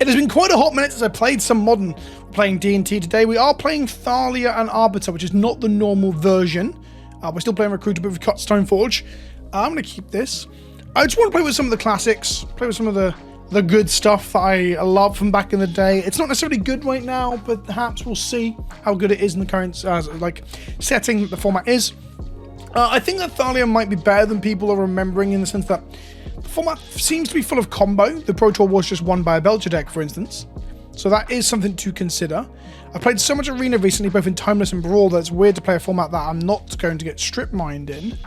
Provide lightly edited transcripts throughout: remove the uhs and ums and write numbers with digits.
It has been quite a hot minute since I played some Modern. We're playing D&T today. We are playing Thalia and Arbiter, which is not the normal version. We're still playing Recruiter, but we've cut Stoneforge. I'm going to keep this. I just want to play with some of the classics, play with some of the good stuff that I love from back in the day. It's not necessarily good right now, but perhaps we'll see how good it is in the current setting that the format is. I think that Thalia might be better than people are remembering, in the sense that the format seems to be full of combo. The Pro Tour was just won by a Belcher deck, for instance. So that is something to consider. I've played so much Arena recently, both in Timeless and Brawl, that it's weird to play a format that I'm not going to get strip mined in.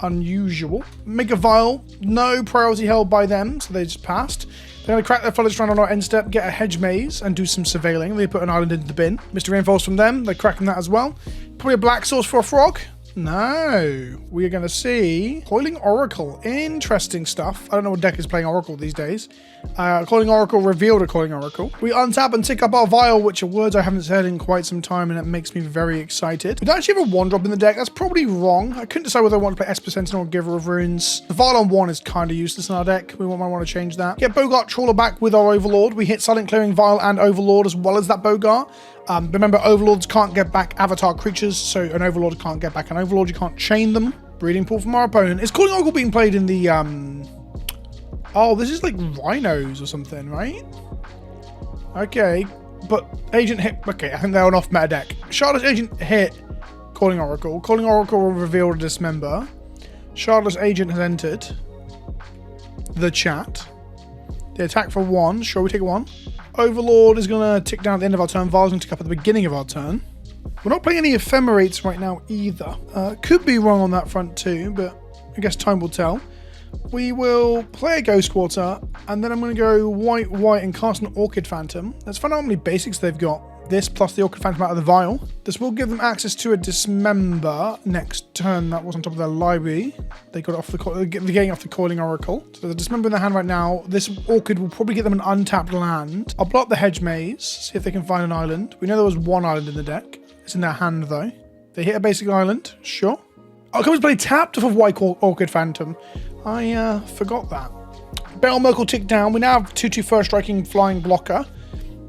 Unusual. Mega Vial, no priority held by them, so they just passed. They're going to crack their Flooded Strand on our end step, get a Hedge Maze, and do some surveilling. They put an island into the bin. Mr. Reinforce from them, they're cracking that as well. Probably a Black Source for a Frog. No, we are going to see Coiling Oracle. Interesting stuff. I don't know what deck is playing Oracle these days. Coiling Oracle revealed a Coiling Oracle. We untap and tick up our Vial, which are words I haven't said in quite some time, and it makes me very excited. We don't actually have a 1-drop in the deck. That's probably wrong. I couldn't decide whether I want to play Esper Sentinel or Giver of Runes. The Vial on 1 is kind of useless in our deck. We might want to change that. Get Bogart Trawler back with our Overlord. We hit Silent Clearing, Vial, and Overlord, as well as that Bogart. Remember, Overlords can't get back Avatar creatures, so an Overlord can't get back an Overlord. You can't chain them. Breeding Pool from our opponent. Is Coiling Oracle being played in the, Oh, this is like Rhinos or something, right? Okay, but Agent hit... Okay, I think they're an off-meta deck. Shardless Agent hit Coiling Oracle. Coiling Oracle will reveal a Dismember. Shardless Agent has entered the chat. They attack for 1. Sure, we take 1. Overlord is going to tick down at the end of our turn. Vial's going to tick up at the beginning of our turn. We're not playing any Ephemerates right now either. Could be wrong on that front too, but I guess time will tell. We will play a Ghost Quarter, and then I'm going to go white, and cast an Orchid Phantom. Let's find out how many basics they've got. This plus the Orchid Phantom out of the Vial. This will give them access to a Dismember next turn. That was on top of their library. They got it off they're getting off the Coiling Oracle. So the Dismember in their hand right now. This Orchid will probably get them an untapped land. I'll blow up the Hedge Maze, see if they can find an island. We know there was 1 island in the deck. It's in their hand though. They hit a basic island, sure. Oh, can we play tapped off of White Orchid Phantom? I forgot that. Bell Merkle tick down. We now have 2/2 first striking flying blocker.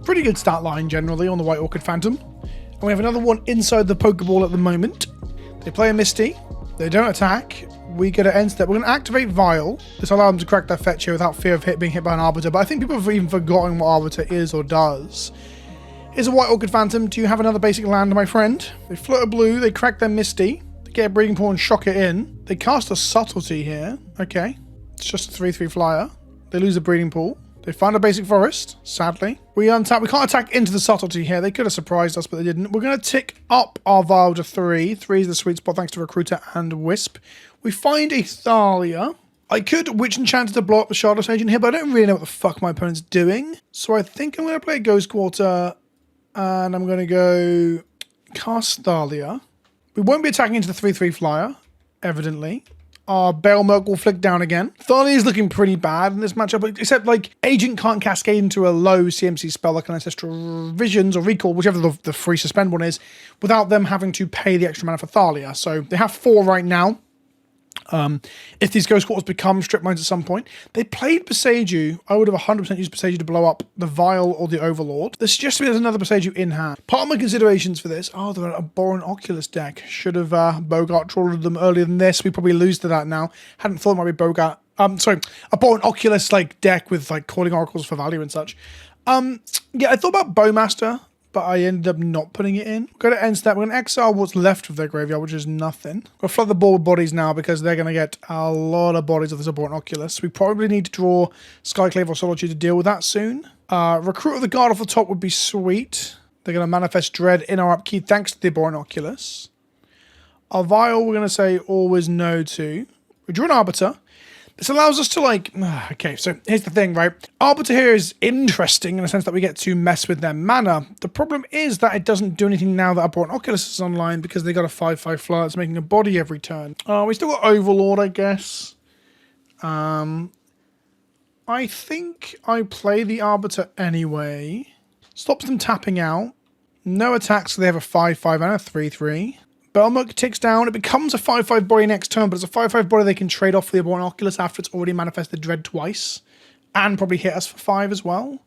Pretty good stat line generally on the White Orchid Phantom. And we have another one inside the Pokeball at the moment. They play a Misty. They don't attack. We get an end step. We're going to activate Vial. This will allow them to crack their fetch here without fear of being hit by an Arbiter. But I think people have even forgotten what Arbiter is or does. Here's a White Orchid Phantom. Do you have another basic land, my friend? They float a blue. They crack their Misty. They get a Breeding Pool and shock it in. They cast a Subtlety here. Okay. It's just a 3/3 flyer. They lose a Breeding Pool. They find a basic forest, sadly. We untap. We can't attack into the Subtlety here. They could have surprised us, but they didn't. We're going to tick up our Vial to 3. 3 is the sweet spot thanks to Recruiter and Wisp. We find a Thalia. I could Witch Enchanter to blow up the Shardless Agent here, but I don't really know what the fuck my opponent's doing. So I think I'm going to play Ghost Quarter, and I'm going to go cast Thalia. We won't be attacking into the 3/3 flyer, evidently. Our Bell Merc will flick down again. Thalia is looking pretty bad in this matchup, except like Agent can't cascade into a low CMC spell like an Ancestral Visions or Recall, whichever the free suspend one is, without them having to pay the extra mana for Thalia. So they have 4 right now. If these Ghost Quarters become strip mines at some point. They played Boseiju. I would have 100% used Boseiju to blow up the Vial or the Overlord. There suggests to me there's another Boseiju in hand. Part of my considerations for this, they're a Boron Oculus deck. Should have Bogart trawled them earlier than this. We probably lose to that now. Hadn't thought it might be Bogart. Sorry, a Boron Oculus like deck with like Coiling Oracles for value and such. Yeah, I thought about Bowmaster, but I ended up not putting it in. We're going to end step. We're going to exile what's left of their graveyard, which is nothing. We'll flood the board with bodies now because they're going to get a lot of bodies of this Abhorrent Oculus. We probably need to draw Skyclave or Solitude to deal with that soon. Recruit of the Guard off the top would be sweet. They're going to manifest Dread in our upkeep thanks to the Abhorrent Oculus. Our Vial, we're going to say always no to. We draw an Arbiter. This allows us to like, okay, so here's the thing, right? Arbiter here is interesting in the sense that we get to mess with their mana. The problem is that it doesn't do anything now that Abhorrent Oculus is online because they got a 5/5 flyer that's making a body every turn. We still got Overlord, I guess. I think I play the Arbiter anyway. Stops them tapping out. No attacks, so they have a 5/5 and a 3/3. Belmuk ticks down. It becomes a 5/5 body next turn, but it's a 5/5 body they can trade off for the Abhorrent Oculus after it's already manifested Dread twice. And probably hit us for 5 as well.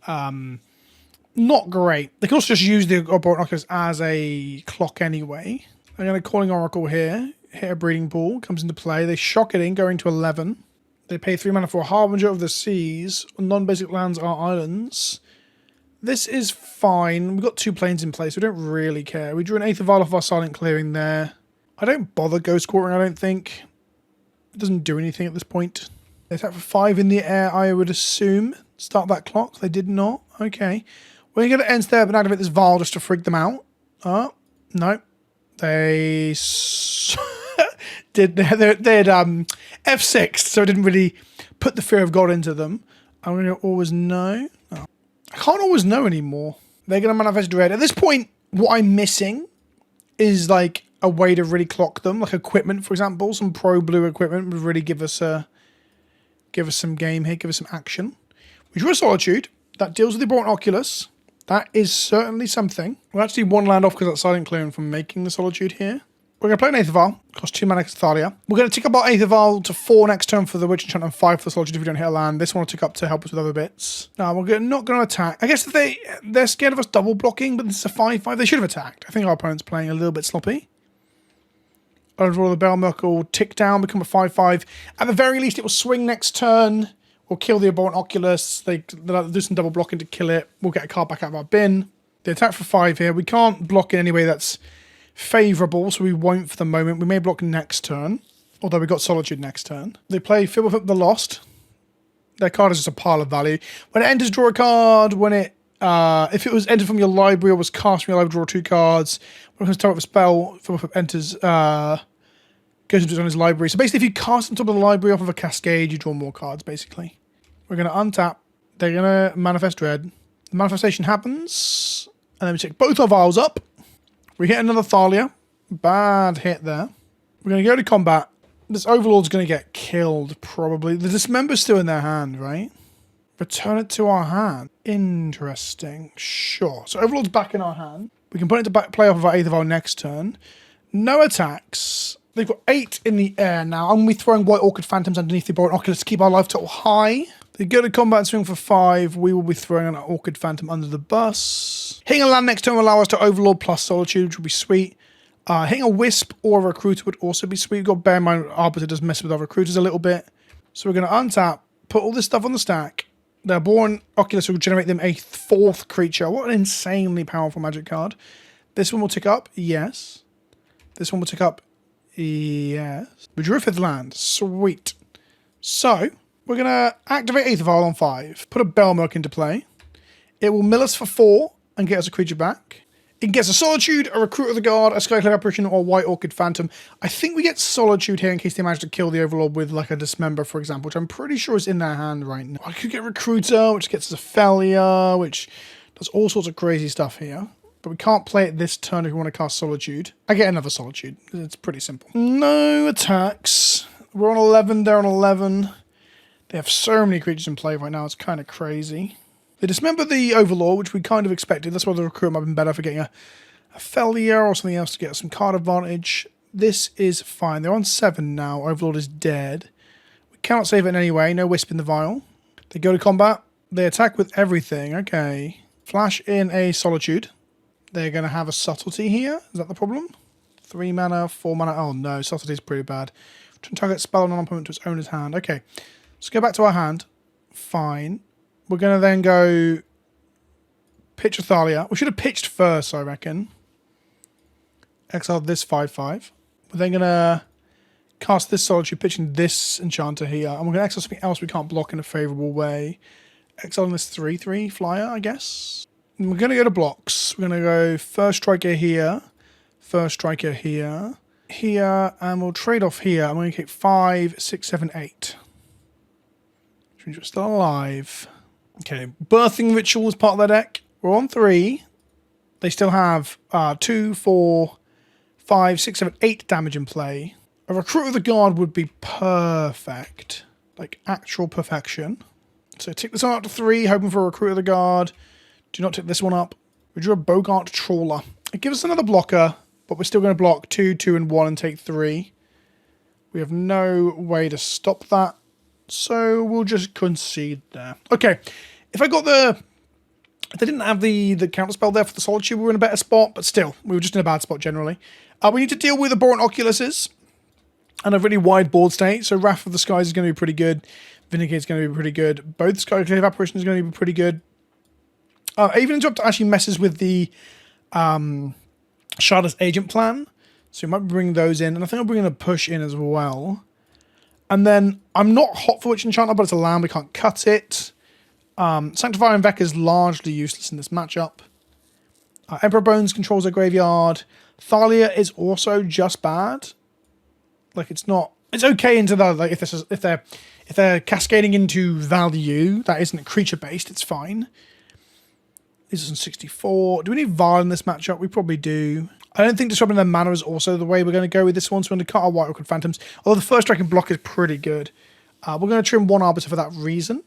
Not great. They can also just use the binoculars as a clock anyway. I'm going to Calling Oracle here. Hit a Breeding Pool. Comes into play. They shock it in, going to 11. They pay 3 mana for a Harbinger of the Seas. Non-basic lands are islands. This is fine. We've got 2 planes in place. We don't really care. We drew an Aether Vial off our Silent Clearing there. I don't bother Ghost Quartering, I don't think. It doesn't do anything at this point. They attack for 5 in the air, I would assume. Start that clock. They did not. Okay. We're going to end there, but activate this Vial just to freak them out. Oh, no. They did F6, so it didn't really put the Fear of God into them. I'm going to always know. Oh. I can't always know anymore. They're going to Manifest Dread. At this point, what I'm missing is like a way to really clock them, like equipment, for example. Some pro blue equipment would really give us some game here, give us some action. We drew a Solitude that deals with the Abhorrent Oculus. That is certainly something. We're actually 1 land off because that's Silent Clearing from making the Solitude here. We're going to play an Aether Vial. Cost 2 mana because Thalia. We're going to tick up our Aether Vial to 4 next turn for the Witch Enchant and 5 for the Solitude if we don't hit a land. This one will tick up to help us with other bits. No, we're not going to attack. I guess they're scared of us double blocking, but this is a 5/5. They should have attacked. I think our opponent's playing a little bit sloppy. Overall, the Bellmurk will tick down, become a 5/5. At the very least, it will swing next turn. We'll kill the Abhorrent Oculus. They'll do some double blocking to kill it. We'll get a card back out of our bin. They attack for 5 here. We can't block in any way that's favourable, so we won't for the moment. We may block next turn, although we got Solitude next turn. They play Fiddle with the Lost. Their card is just a pile of value. When it enters, draw a card. When it, if it was entered from your library or was cast from your library, draw 2 cards. When it comes to target of a spell, Fiddle enters, goes into his library. So basically, if you cast on top of the library off of a cascade, you draw more cards, basically. We're going to untap. They're going to Manifest Dread. The manifestation happens. And then we take both our vials up. We hit another Thalia. Bad hit there. We're going to go to combat. This Overlord's going to get killed, probably. The Dismember's still in their hand, right? Return it to our hand. Interesting. Sure. So Overlord's back in our hand. We can put it to play off of our Aether Vial next turn. No attacks. They've got 8 in the air now. I'm going to be throwing White Orchid Phantoms underneath the Abhorrent Oculus to keep our life total high. They go to combat and swing for 5. We will be throwing an Orchid Phantom under the bus. Hitting a land next turn will allow us to Overlord plus Solitude, which would be sweet. Hitting a Wisp or a Recruiter would also be sweet. You've got to bear in mind Arbiter does mess with our Recruiters a little bit. So we're going to untap, put all this stuff on the stack. The Abhorrent Oculus will generate them a 4th creature. What an insanely powerful Magic card. This one will tick up, yes. This one will tick up, yes. We drew a 5th land. Sweet. So, we're going to activate Aether Vial on 5. Put a Bellmurk into play. It will mill us for 4 and get us a creature back. It gets a Solitude, a Recruit of the Guard, a Skyclad Apparition, or a White Orchid Phantom. I think we get Solitude here in case they manage to kill the Overlord with like a Dismember, for example, which I'm pretty sure is in their hand right now. I could get Recruiter, which gets us a Thalia, which does all sorts of crazy stuff here. But we can't play it this turn if we want to cast Solitude. I get another Solitude. It's pretty simple. No attacks. We're on 11, they're on 11. They have so many creatures in play right now, it's kind of crazy. They dismember the Overlord, which we kind of expected. That's why the Recruit might have been better for getting a Thalia or something else to get some card advantage. This is fine. They're on 7 now. Overlord is dead. We cannot save it in any way. No Wisp in the Vial. They go to combat. They attack with everything. Okay. Flash in a Solitude. They're going to have a Subtlety here. Is that the problem? 3 mana, 4 mana. Oh no, Subtlety is pretty bad. Target spell on an opponent to its owner's hand. Okay. Let's go back to our hand. Fine. We're going to then go pitch a Thalia. We should have pitched first, I reckon. Exile this 5/5. We're then going to cast this Solitude, pitching this Enchanter here. And we're going to exile something else we can't block in a favourable way. Exiling this 3/3 flyer, I guess. And we're going to go to blocks. We're going to go first striker here. First striker here. Here. And we'll trade off here. I'm going to kick 5, 6, 7, 8. Which means we're still alive. Okay, Birthing Ritual is part of their deck. We're on 3. They still have 2, 4, 5, 6, 7, 8 damage in play. A Recruit of the Guard would be perfect. Like, actual perfection. So tick this one up to 3, hoping for a Recruit of the Guard. Do not tick this one up. We drew a Bogart Trawler. It gives us another blocker, but we're still going to block 2, 2, and 1 and take 3. We have no way to stop that. So we'll just concede there. Okay, if I got the If they didn't have the counterspell there for the Solitude, we were in a better spot, but still, we were just in a bad spot generally. We need to deal with Abhorrent Oculuses and a really wide board state, so Wrath of the Skies is going to be pretty good. Vindicate is going to be pretty good. Both Skyclave Apparition is going to be pretty good. Even Interrupt actually messes with the Shardless Agent plan, so you might bring those in, and I think I'll bring in a push in as well. And then, I'm not hot for Witch Enchanter, but it's a land, we can't cut it. Sanctifier and Vec is largely useless in this matchup. Emperor Bones controls a graveyard. Thalia is also just bad. Like, it's not... It's okay into the... Like, if they're cascading into value, that isn't creature-based, it's fine. This is on 64. Do we need Vile in this matchup? We probably do. I don't think disrupting their mana is also the way we're going to go with this one, so we're going to cut our White Orchid Phantoms. Although the first Dragon block is pretty good. We're going to trim one Arbiter for that reason.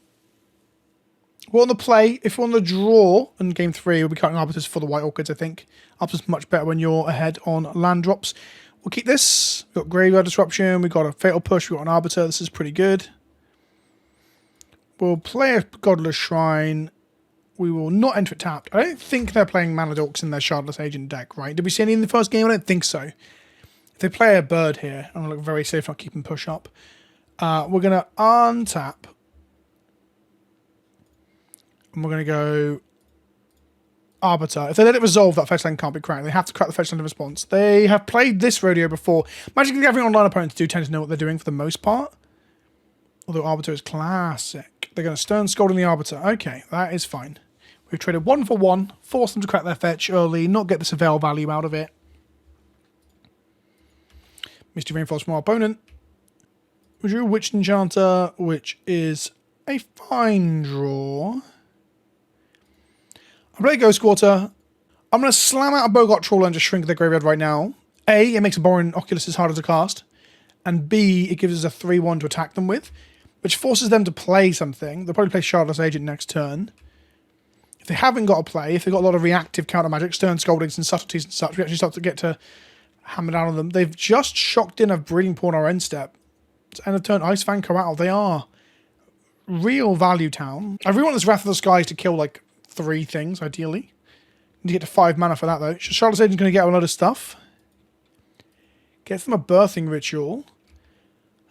We're on the play. If we're on the draw in game 3, we'll be cutting Arbiters for the White Orchids, I think. Arbiters much better when you're ahead on land drops. We'll keep this. We've got Graveyard Disruption. We've got a Fatal Push. We've got an Arbiter. This is pretty good. We'll play a Godless Shrine. We will not enter it tapped. I don't think they're playing Mana Dorks in their Shardless Agent deck, right? Did we see any in the first game? I don't think so. If they play a bird here, I'm going to look very safe not keeping push up. We're going to untap. And we're going to go Arbiter. If they let it resolve, that fetchland can't be cracked. They have to crack the fetchland in response. They have played this rodeo before. Magic the Gathering Online opponents do tend to know what they're doing for the most part. Although Arbiter is classic. They're going to Stern Scold in the Arbiter. Okay, that is fine. We've traded 1 for 1, forced them to crack their fetch early, not get the Surveil value out of it. Misty Rainforest from our opponent. We drew Witch Enchanter, which is a fine draw. I play Ghost Quarter. I'm going to slam out a Boggart Trawler and just shrink their graveyard right now. A, it makes Abhorrent Oculuses harder to cast. And B, it gives us a 3-1 to attack them with, which forces them to play something. They'll probably play Shardless Agent next turn. If they haven't got a play, if they've got a lot of reactive counter magic, Stern Scoldings and Subtleties and such, we actually start to get to hammer down on them. They've just shocked in a Breeding Pool on our end step. It's end of turn, Ice Fang Corral. They are real value town. I really want this Wrath of the Skies to kill like 3 things, ideally. Need to get to 5 mana for that, though. Shardless Agent's going to get a lot of stuff. Gets them a Birthing Ritual.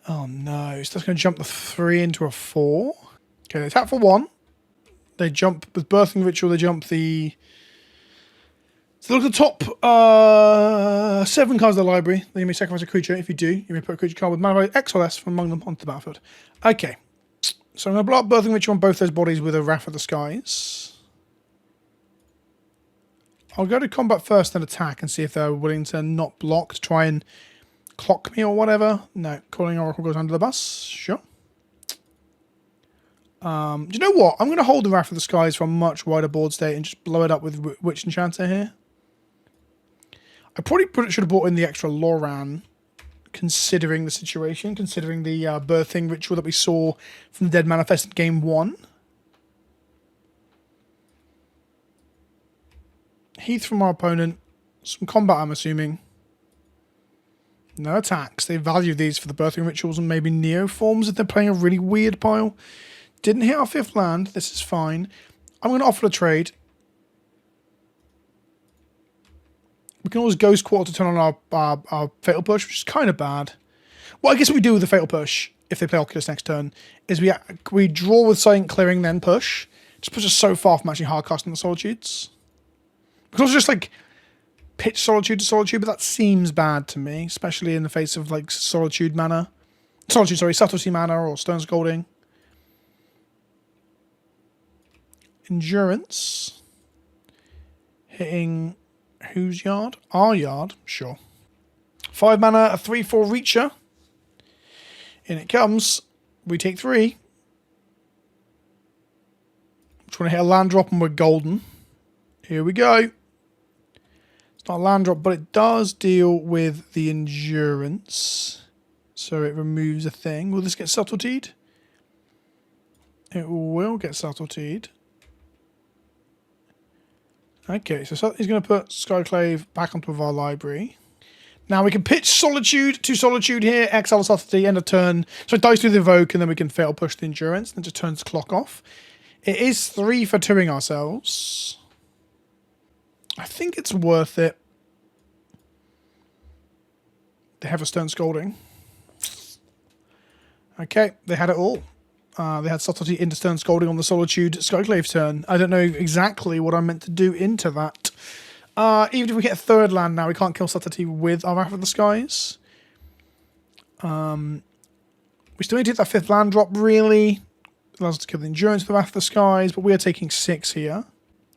Oh, no. So that's going to jump the 3 into a 4. Okay, they tap for 1. They jump with Birthing Ritual. They jump the... So look at the top 7 cards of the library. Then you may sacrifice a creature. If you do, you may put a creature card with mana value X or less from among them onto the battlefield. Okay. So I'm going to block Birthing Ritual on both those bodies with a Wrath of the Skies. I'll go to combat first, then attack, and see if they're willing to not block to try and clock me or whatever. No, Calling Oracle goes under the bus. Sure. Do you know what? I'm going to hold the Wrath of the Skies for a much wider board state and just blow it up with Witch Enchanter here. I probably should have brought in the extra Loran, considering the situation, considering the Birthing Ritual that we saw from the Dead Manifest in Game 1. Heath from our opponent. Some combat, I'm assuming. No attacks. They value these for the Birthing Rituals and maybe Neoforms if they're playing a really weird pile. Didn't hit our 5th land. This is fine. I'm going to offer a trade. We can always Ghost Quarter to turn on our Fatal Push, which is kind of bad. Well, I guess what we do with the Fatal Push, if they play Oculus next turn, is we draw with Silent Clearing, then push. Just puts us so far from actually hardcasting the Solitudes. We can also just, like, pitch Solitude to Solitude, but that seems bad to me, especially in the face of, like, Subtlety mana, or Stern Scolding. Endurance. Hitting whose yard? Our yard, sure. 5 mana, a 3/4 Reacher. In it comes. We take 3. Just want to hit a land drop and we're golden. Here we go. It's not a land drop, but it does deal with the endurance. So it removes a thing. Will this get subtletied? It will get subtletied. Okay, so he's going to put Skyclave back onto our library. Now we can pitch Solitude to Solitude here, exile Subtlety, end of turn. So it dies through the Evoke, and then we can Fatal Push the Endurance, and it just turns the clock off. It is 3 for 2ing ourselves. I think it's worth it. They have a Stone Scolding. Okay, they had it all. They had Subtlety into Stone Scolding on the Solitude Skyclave turn. I don't know exactly what I'm meant to do into that. Even if we get a 3rd land now, we can't kill Subtlety with our Wrath of the Skies. We still need to hit that 5th land drop, really. It allows us to kill the Endurance with the Wrath of the Skies, but we are taking 6 here.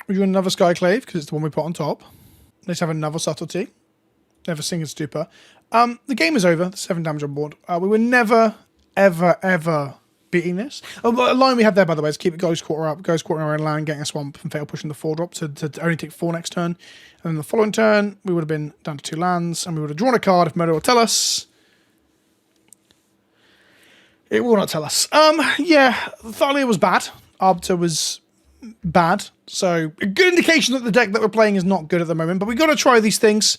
We do another Skyclave, because it's the one we put on top. Let's have another Subtlety. Never Sing and Stupor. The game is over. There's 7 damage on board. We were never, ever beating this. A line we had there, by the way, is keep it Ghost Quarter up, Ghost Quarter around land, getting a Swamp, and Fatal pushing the 4-drop to only take 4 next turn. And then the following turn, we would have been down to 2 lands, and we would have drawn a card if Murder will tell us. It will not tell us. Yeah, Thalia was bad. Arbiter was bad. So, a good indication that the deck that we're playing is not good at the moment. But we've got to try these things.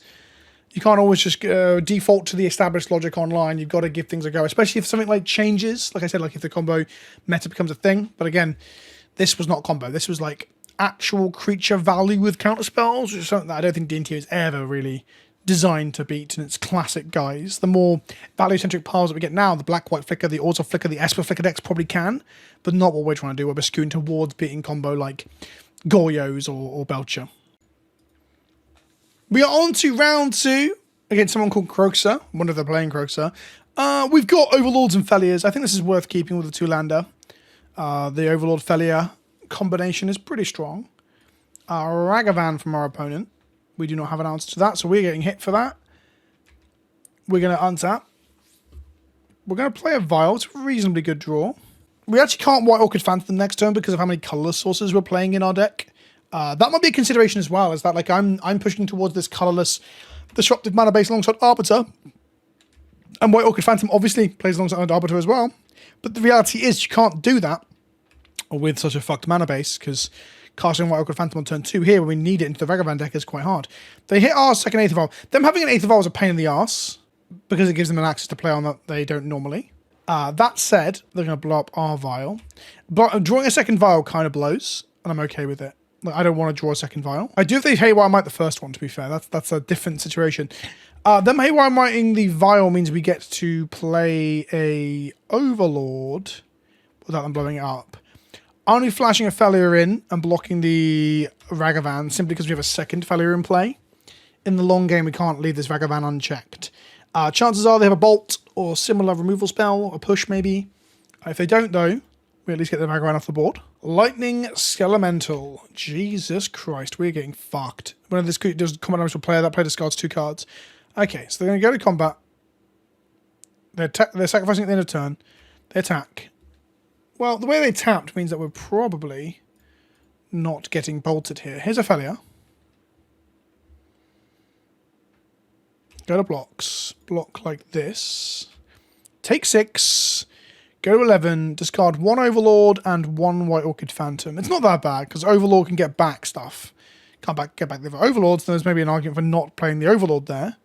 You can't always just default to the established logic online. You've got to give things a go. Especially if something like changes. Like I said, like if the combo meta becomes a thing. But again, this was not combo. This was like actual creature value with counterspells. Which is something that I don't think D&T has ever really designed to beat in its classic guise. The more value-centric piles that we get now, the black-white flicker, the auto flicker, the Esper flicker decks probably can, but not what we're trying to do. We're skewing towards beating combo like Goryos or Belcher. We are on to round 2 against someone called Croxer. I wonder if they're playing Croxer. We've got Overlords and Felias. I think this is worth keeping with the 2-lander. The Overlord Felia combination is pretty strong. Ragavan from our opponent. We do not have an answer to that, so we're getting hit for that. We're going to untap. We're going to play a Vial. It's a reasonably good draw. We actually can't White Orchid Phantom next turn because of how many colourless sources we're playing in our deck. That might be a consideration as well, is that like I'm pushing towards this colourless disruptive mana base alongside Arbiter. And White Orchid Phantom obviously plays alongside Arbiter as well. But the reality is you can't do that with such a fucked mana base, because casting White Orchid Phantom on turn 2 here when we need it into the Ragavan deck is quite hard. They hit our second 8th Vial. Them having an 8th Vial is a pain in the arse, because it gives them an access to play on that they don't normally. That said, they're going to blow up our Vial. Drawing a second Vial kind of blows, and I'm okay with it. Like, I don't want to draw a second Vial. I do if they Haywire Might the first one, to be fair. That's a different situation. Them Haywire Mighting the Vial means we get to play a Overlord without them blowing it up. Only flashing a Thalia in and blocking the Ragavan simply because we have a second Thalia in play. In the long game, we can't leave this Ragavan unchecked. Chances are they have a Bolt or similar removal spell, a push maybe. If they don't, though, we at least get the Ragavan off the board. Lightning Skelemental. Jesus Christ, we're getting fucked. When this does combat damage to a player, that player discards 2 cards. Okay, so they're going to go to combat. They're sacrificing at the end of turn. They attack. Well, the way they tapped means that we're probably not getting bolted here. Here's a Thalia. Go to blocks. Block like this. Take 6. Go to 11. Discard 1 Overlord and 1 White Orchid Phantom. It's not that bad, because Overlord can get back stuff. Can't get back the Overlords, then there's maybe an argument for not playing the Overlord there.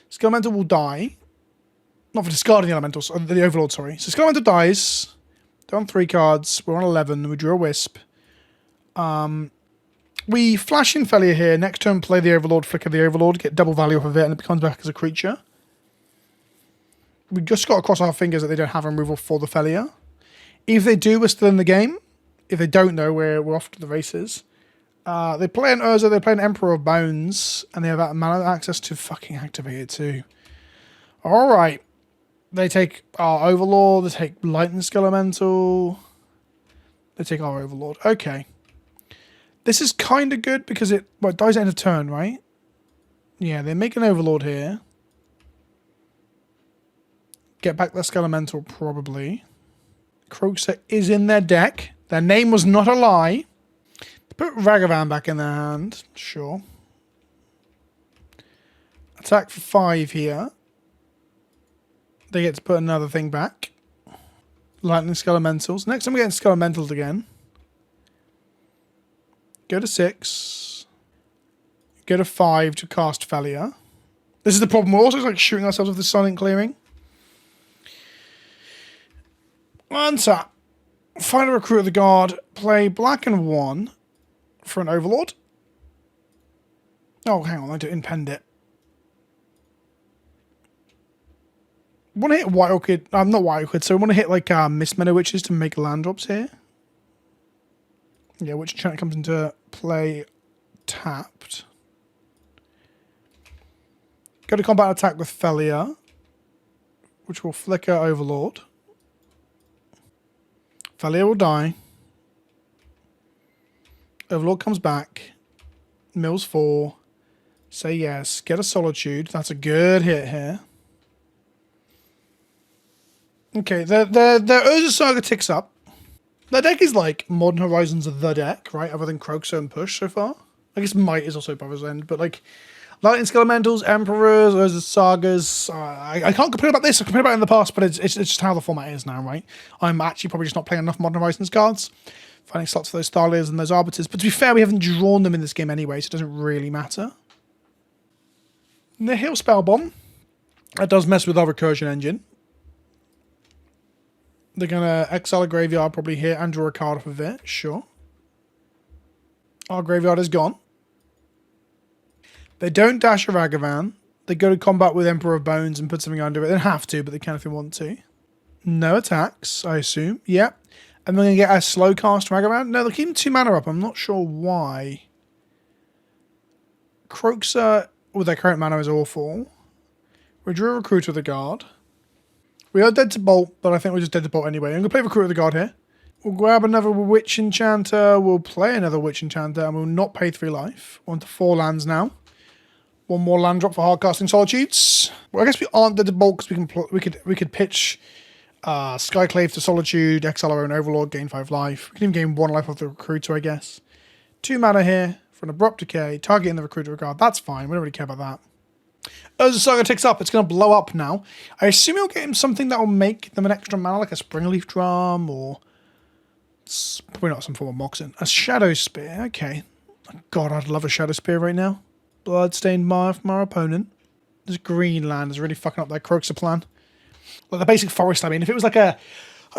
Skelemental will die. Not for discarding the Elementals, the Overlord, sorry. So Skelemental dies. They're on 3 cards. We're on 11. We drew a Wisp. We flash in Thalia here. Next turn, play the Overlord, flicker the Overlord, get double value off of it, and it becomes back as a creature. We just got to cross our fingers that they don't have removal for the Thalia. If they do, we're still in the game. If they don't, though, we're off to the races. They play an Urza, they play an Emperor of Bones, and they have that mana access to fucking activate it too. Alright. They take our Overlord, they take Lightning Skelemental. They take our Overlord. Okay. This is kind of good because it dies at end of turn, right? Yeah, they make an Overlord here. Get back their Skelemental, probably. Croxer is in their deck. Their name was not a lie. Put Ragavan back in their hand. Sure. Attack for 5 here. They get to put another thing back. Lightning Skelementals. Next time we're getting Skelementals again. Go to 6. Go to 5 to cast Thalia. This is the problem. We're also like shooting ourselves with the Silent Clearing. Untap. Find a Recruit of the Guard. Play black and 1 for an Overlord. Oh, hang on, I didn't impend it. Want to hit White Orchid? Not White Orchid. So I want to hit like Mist Meadow Witches to make land drops here. Yeah, Witch Enchantment comes into play tapped. Go to combat attack with Thalia, which will flicker Overlord. Thalia will die. Overlord comes back. Mills 4. Say yes. Get a Solitude. That's a good hit here. Okay, the Urza Saga ticks up. The deck is like Modern Horizons of the deck, right? Other than Croakso and Push so far. I guess Might is also Brother's End, but like Lightning Skelementals, Emperors, Urza Sagas. I can't complain about this. I complained about it in the past, but it's just how the format is now, right? I'm actually probably just not playing enough Modern Horizons cards. Finding slots for those Thalias and those Arbiters. But to be fair, we haven't drawn them in this game anyway, so it doesn't really matter. Nihil Spellbomb. That does mess with our Recursion engine. They're going to exile a graveyard probably here and draw a card off of it. Sure. Our graveyard is gone. They don't dash a Ragavan. They go to combat with Emperor of Bones and put something under it. They don't have to, but they can if they want to. No attacks, I assume. Yep. And they're going to get a slow cast Ragavan. No, they're keeping 2 mana up. I'm not sure why. Croaksa with their current mana is awful. We drew a Recruiter of the Guard. We are dead to Bolt, but I think we're just dead to Bolt anyway. I'm going to play Recruiter of the Guard here. We'll grab another Witch Enchanter. We'll play another Witch Enchanter, and we'll not pay 3 life. We're on to 4 lands now. 1 more land drop for Hardcasting Solitudes. Well, I guess we aren't dead to Bolt because we could pitch Skyclave to Solitude, exile our own Overlord, gain 5 life. We can even gain 1 life off the Recruiter, I guess. 2 mana here for an Abrupt Decay, targeting the Recruiter of the Guard. That's fine. We don't really care about that. Urza Saga ticks up. It's going to blow up now. I assume you'll get him something that will make them an extra mana, like a Springleaf Drum, or probably not some form of Moxen. A Shadow Spear. Okay. God, I'd love a Shadow Spear right now. Bloodstained Mire from our opponent. This green land is really fucking up their Croaksa plan. Like the basic forest, I mean. If it was like a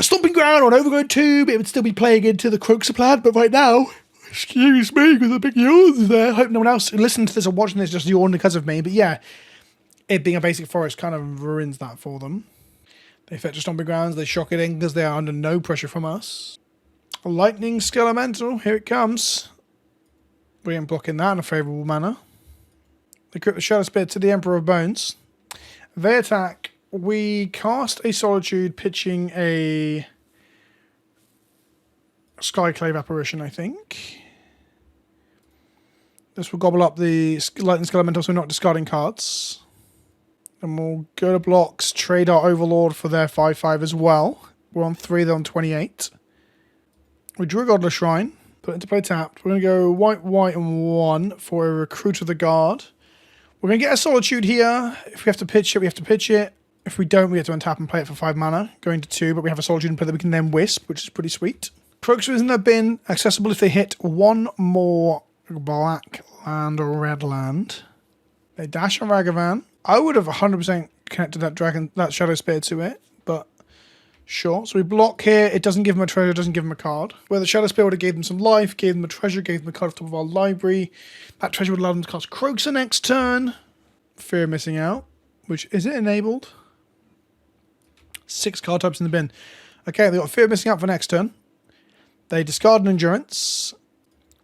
Stomping Ground or an Overgrown Tomb, it would still be playing into the Croaksa plan, but right now, excuse me, because the big yawns there. I hope no one else listening to this or watching this just yawned because of me, but yeah. It being a basic forest kind of ruins that for them. They fetch a Stomping Grounds, they shock it in because they are under no pressure from us. A Lightning Skelemental, here it comes. We ain't blocking that in a favourable manner. They crypt the Shadow Spear to the Emperor of Bones. They attack. We cast a Solitude, pitching a Skyclave Apparition, I think. This will gobble up the Lightning Skelemental, so we're not discarding cards. And we'll go to blocks, trade our Overlord for their 5/5 as well. We're on 3, they're on 28. We drew a Godless Shrine, put it into play tapped. We're going to go white, white, and 1 for a Recruit of the Guard. We're going to get a Solitude here. If we have to pitch it, we have to pitch it. If we don't, we have to untap and play it for 5 mana, going to 2, but we have a Solitude in play that we can then Wisp, which is pretty sweet. Croaksa is in their bin, accessible if they hit 1 more black land or red land. They dash a Ragavan. I would have 100% connected that Shadow Spear to it, but sure. So we block here. It doesn't give them a treasure, doesn't give them a card. Where the Shadow Spear would have gave them some life, gave them a treasure, gave them a card off top of our library. That treasure would allow them to cast Croaksa next turn. Fear of Missing Out, which is it enabled? 6 card types in the bin. Okay, they got Fear of Missing Out for next turn. They discard an Endurance.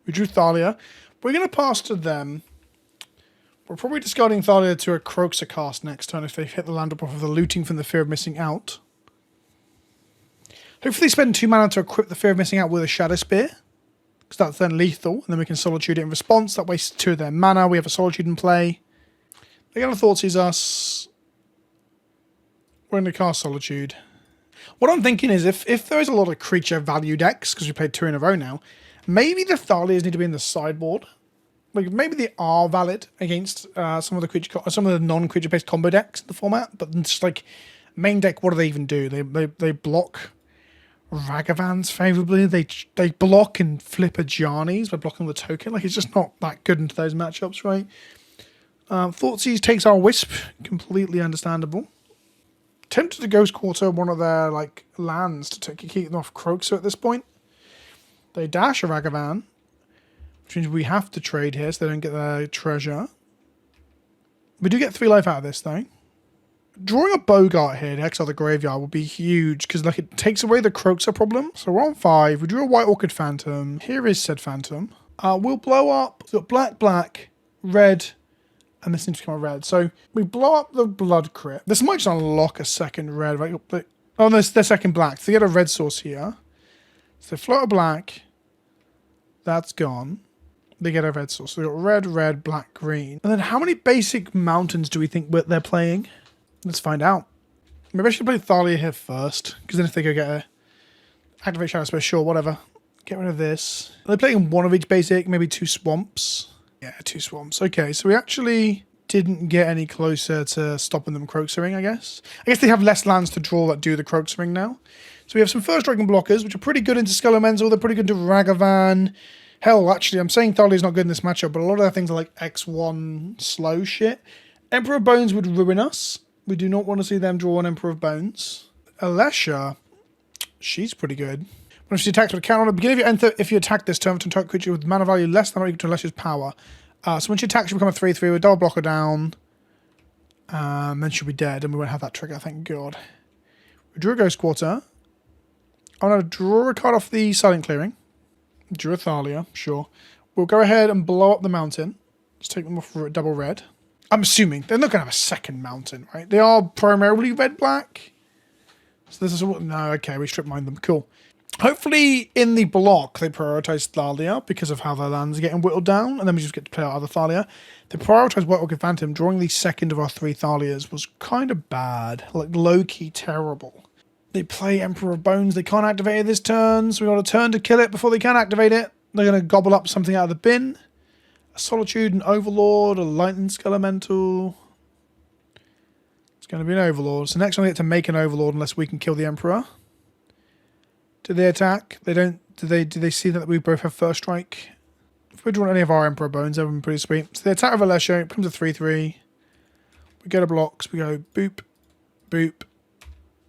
We drew Thalia. We're going to pass to them. We're probably discarding Thalia to a Croaksa cast next turn if they hit the land up off of the looting from the Fear of Missing Out. Hopefully they spend 2 mana to equip the Fear of Missing Out with a Shadow Spear, because that's then lethal, and then we can Solitude it in response. That wastes 2 of their mana. We have a Solitude in play. They're going to Thoughtseize us. We're going to cast Solitude. What I'm thinking is if there is a lot of creature value decks, because we played 2 in a row now, maybe the Thalias need to be in the sideboard. Like maybe they are valid against some of the non-creature based combo decks in the format, but just like main deck, what do they even do? They block Ragavans favorably. They block and flip a Jarnies by blocking the token. Like it's just not that good into those matchups, right? Thoughtseize takes our Wisp, completely understandable. tempted to Ghost Quarter one of their like lands to keep them off Croxer at this point. They dash a Ragavan, which means we have to trade here so they don't get their treasure. We do get 3 life out of this though. Drawing a Bogart here to exile the graveyard would be huge because like it takes away the Croxer problem. So we're on 5. We drew a White Orchid Phantom. Here is said Phantom. We'll blow up. We've got black, black, red, and this seems to become a red. So we blow up the Blood Crypt. This might just unlock a second red, right? Oh, no, their second black. So they get a red source here. So they float a black. That's gone. They get a red source. So we got red, red, black, green. And then how many basic mountains do we think they're playing? Let's find out. Maybe I should play Thalia here first. Because then if they go get a activate Shadow Space, sure, whatever. Get rid of this. Are they playing one of each basic? Maybe 2 swamps? Yeah, 2 swamps. Okay, so we actually didn't get any closer to stopping them Croxering, I guess. I guess they have less lands to draw that do the Croxering now. So we have some first striking blockers, which are pretty good into Skull Elemental. They're pretty good into Ragavan. Hell, actually, I'm saying Thalia's not good in this matchup, but a lot of their things are like X1 slow shit. Emperor of Bones would ruin us. We do not want to see them draw an Emperor of Bones. Alesha, she's pretty good. When she attacks with a count on the beginning of your if you attack this turn, to target creature with mana value less than or equal to Alesha's power. So when she attacks, she'll become a 3/3 with double blocker down. Then she'll be dead, and we won't have that trigger, thank God. We drew a Ghost Quarter. I'm going to draw a card off the Silent Clearing. Drew a Thalia, sure. We'll go ahead and blow up the mountain. Let's take them off for double red. I'm assuming they're not going to have a second mountain, right? They are primarily red-black. So this is what... No, okay, we strip mine them. Cool. Hopefully, in the block, they prioritize Thalia because of how their lands are getting whittled down, and then we just get to play out other Thalia. They prioritize White Orchid Phantom. Drawing the second of our 3 Thalias was kind of bad. Like, low-key terrible. They play Emperor of Bones. They can't activate it this turn, so we got a turn to kill it before they can activate it. They're going to gobble up something out of the bin. A Solitude, an Overlord, a Lightning Skelemental. It's going to be an Overlord. So next one they get to make an Overlord unless we can kill the Emperor. Do they attack? They don't. Do they see that we both have first strike? If we draw any of our Emperor Bones, that would be pretty sweet. So they attack with Alesha. It becomes a 3/3. We go to blocks. We go boop, boop.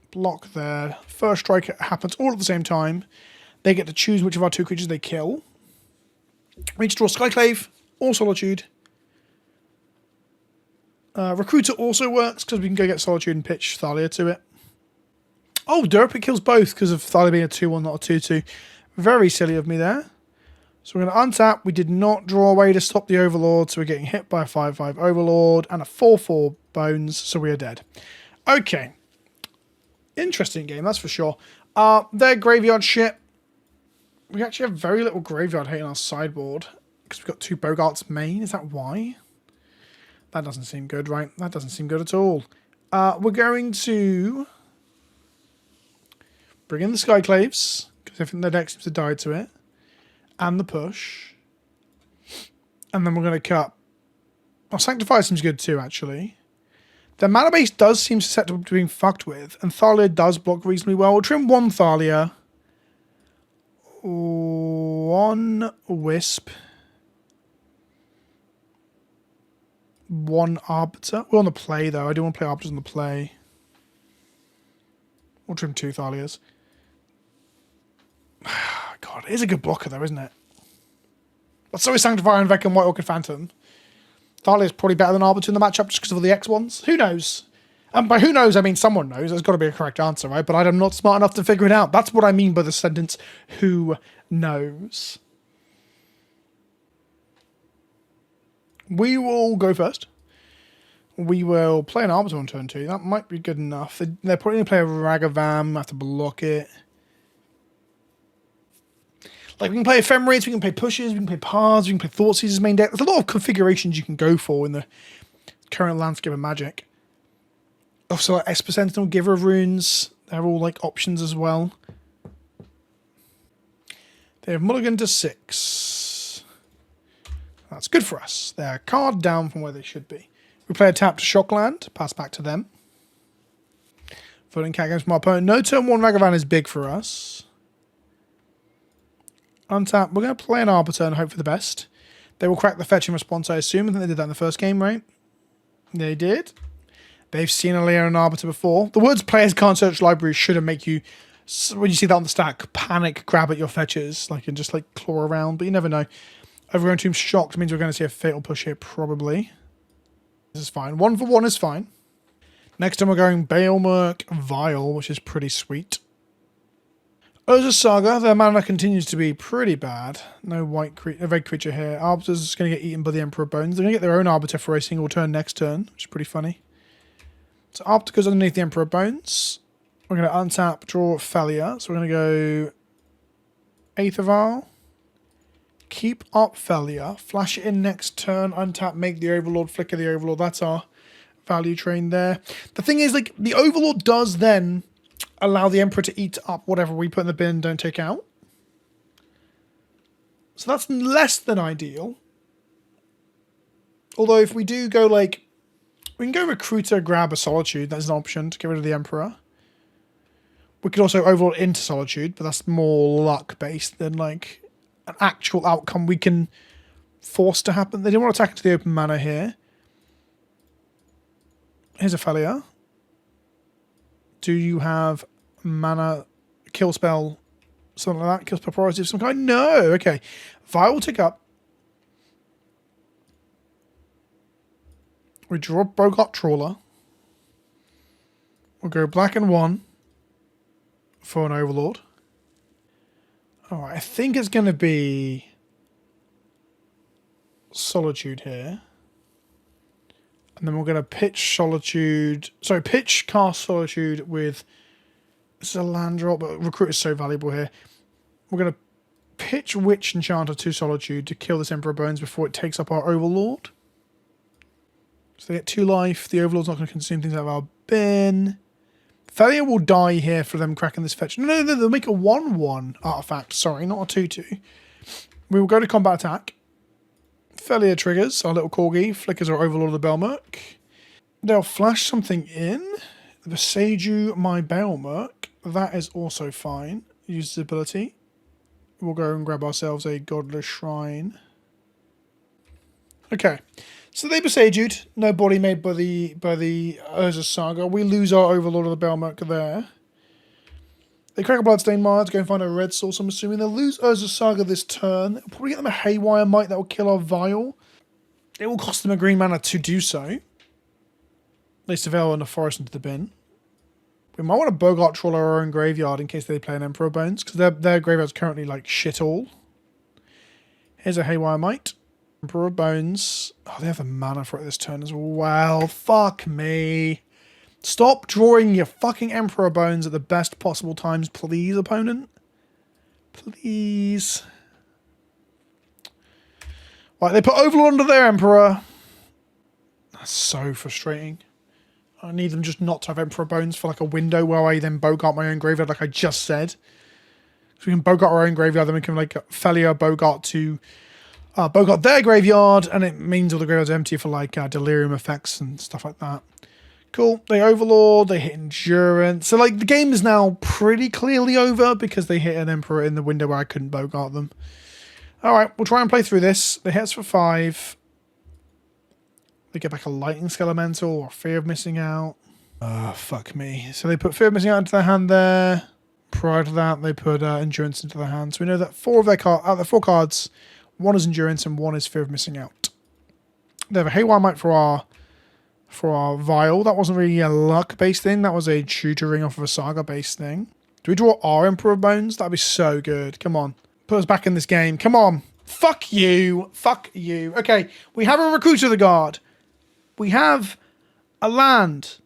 Block there. First strike happens all at the same time. They get to choose which of our 2 creatures they kill. We each draw Skyclave or Solitude. Recruiter also works because we can go get Solitude and pitch Thalia to it. Oh, Derp, it kills both because of Thalia being a 2/1, not a 2/2. Very silly of me there. So we're going to untap. We did not draw a way to stop the Overlord, so we're getting hit by a 5/5 Overlord and a 4/4 Bones, so we are dead. Okay. Interesting game, that's for sure. Their graveyard shit. We actually have very little graveyard hate in our sideboard because we've got 2 Bogarts main. Is that why? That doesn't seem good, right? That doesn't seem good at all. We're going to bring in the Skyclaves because I think their deck seems to die to it, and the push, and then we're going to cut. Oh, Sanctify seems good too, actually. Their mana base does seem susceptible to being fucked with, and Thalia does block reasonably well. We'll trim 1 Thalia, 1 Wisp, 1 Arbiter. We're on the play, though. I do want to play Arbiters on the play. We'll trim 2 Thalias. God, it is a good blocker, though, isn't it? But so is Sanctify and Vec and White Orchid Phantom. Thalia is probably better than Arbiter in the matchup just because of all the X1s. Who knows? And by who knows, I mean someone knows. There's got to be a correct answer, right? But I'm not smart enough to figure it out. That's what I mean by the sentence, who knows? We will go first. We will play an Arbiter on turn 2. That might be good enough. They're probably going to play a Ragavan. Have to block it. Like, we can play Ephemerate, we can play Pushes, we can play Paths, we can play Thoughtseizer's main deck. There's a lot of configurations you can go for in the current landscape of Magic. Also, like Esper Sentinel, Giver of Runes, they're all like options as well. They have mulligan to 6. That's good for us. They're a card down from where they should be. We play a tap to Shockland, pass back to them. Voting cat games from our opponent. No turn 1 Ragavan is big for us. Untap. We're going to play an Arbiter and hope for the best. They will crack the fetch in response, I assume. I think they did that in the first game, right? They did. They've seen a Leonin Arbiter before. The words players can't search libraries shouldn't make you, when you see that on the stack, panic, grab at your fetches, like, and just like claw around, but you never know. Overgrown Tomb shocked means we're going to see a fatal push here, probably. This is fine. 1 for 1 is fine. Next time we're going Baelmerk Vial, which is pretty sweet. Urza's Saga, their mana continues to be pretty bad. No red creature here. Arbiter's going to get eaten by the Emperor Bones. They're going to get their own Arbiter for a single turn next turn, which is pretty funny. So Arbiter goes underneath the Emperor Bones. We're going to untap, draw Thalia. So we're going to go Aether Vial. Keep up Thalia. Flash it in next turn. Untap, make the Overlord, flicker the Overlord. That's our value train there. The thing is, like, the Overlord does then allow the Emperor to eat up whatever we put in the bin and don't take out. So that's less than ideal. Although if we do go, like, we can go Recruiter, grab a Solitude. That's an option to get rid of the Emperor. We could also Overlord into Solitude, but that's more luck-based than, like, an actual outcome we can force to happen. They didn't want to attack into the open mana here. Here's a Thalia. Do you have mana, kill spell, something like that? Kill spell priority of some kind? No. Okay. Vial will tick up. We draw Bogart Trawler. We'll go black and 1 for an Overlord. Alright, I think it's going to be Solitude here. And then we're going to pitch Solitude. Sorry, pitch cast Solitude with. This is a land drop, but Recruit is so valuable here. We're going to pitch Witch Enchanter to Solitude to kill this Emperor Bones before it takes up our Overlord. So they get 2 life. The Overlord's not going to consume things out of our bin. Thalia will die here for them cracking this fetch. No, they'll make a 1-1 artifact. Sorry, not a 2-2. We will go to combat attack. Thalia triggers our little corgi, flickers our Overlord of the Baelmerk. They'll flash something in. Viseiju my Baelmerk. That is also fine. Use the ability. We'll go and grab ourselves a Godless Shrine. Okay. So they Viseijud. No body made by the Urza's Saga. We lose our Overlord of the Baelmerk there. They crack a Bloodstained Mire to go and find a red source, I'm assuming. They'll lose Urza's Saga this turn. They'll probably get them a Haywire Might that will kill our Vial. It will cost them a green mana to do so. They Surveil and a Forest into the bin. We might want to Bogart Troll our own graveyard in case they play an Emperor Bones, because their graveyard's currently like shit all. Here's a Haywire Might. Emperor Bones. Oh, they have the mana for it this turn as well. Fuck me. Stop drawing your fucking Emperor Bones at the best possible times, please, opponent. Please. Right, they put Overlord under their Emperor. That's so frustrating. I need them just not to have Emperor Bones for like a window where I then Bogart my own graveyard like I just said. So we can Bogart our own graveyard, then we can like Thalia Bogart to Bogart their graveyard, and it means all the graveyards are empty for like delirium effects and stuff like that. Cool. They Overlord, they hit Endurance. So like the game is now pretty clearly over because they hit an Emperor in the window where I couldn't Bogart them. Alright, we'll try and play through this. They hit us for 5. They get back a Lightning Skelemental or Fear of Missing Out. Fuck me. So they put Fear of Missing Out into their hand there. Prior to that, they put Endurance into their hand. So we know that 4 of their 4 cards, 1 is Endurance and 1 is Fear of Missing Out. They have a Haywire Might for our Vial. That wasn't really a luck-based thing. That was a tutoring off of a Saga-based thing. Do we draw our Emperor Bones? That'd be so good. Come on. Put us back in this game. Come on. Fuck you. Fuck you. Okay, we have a Recruiter of the Guard. We have a land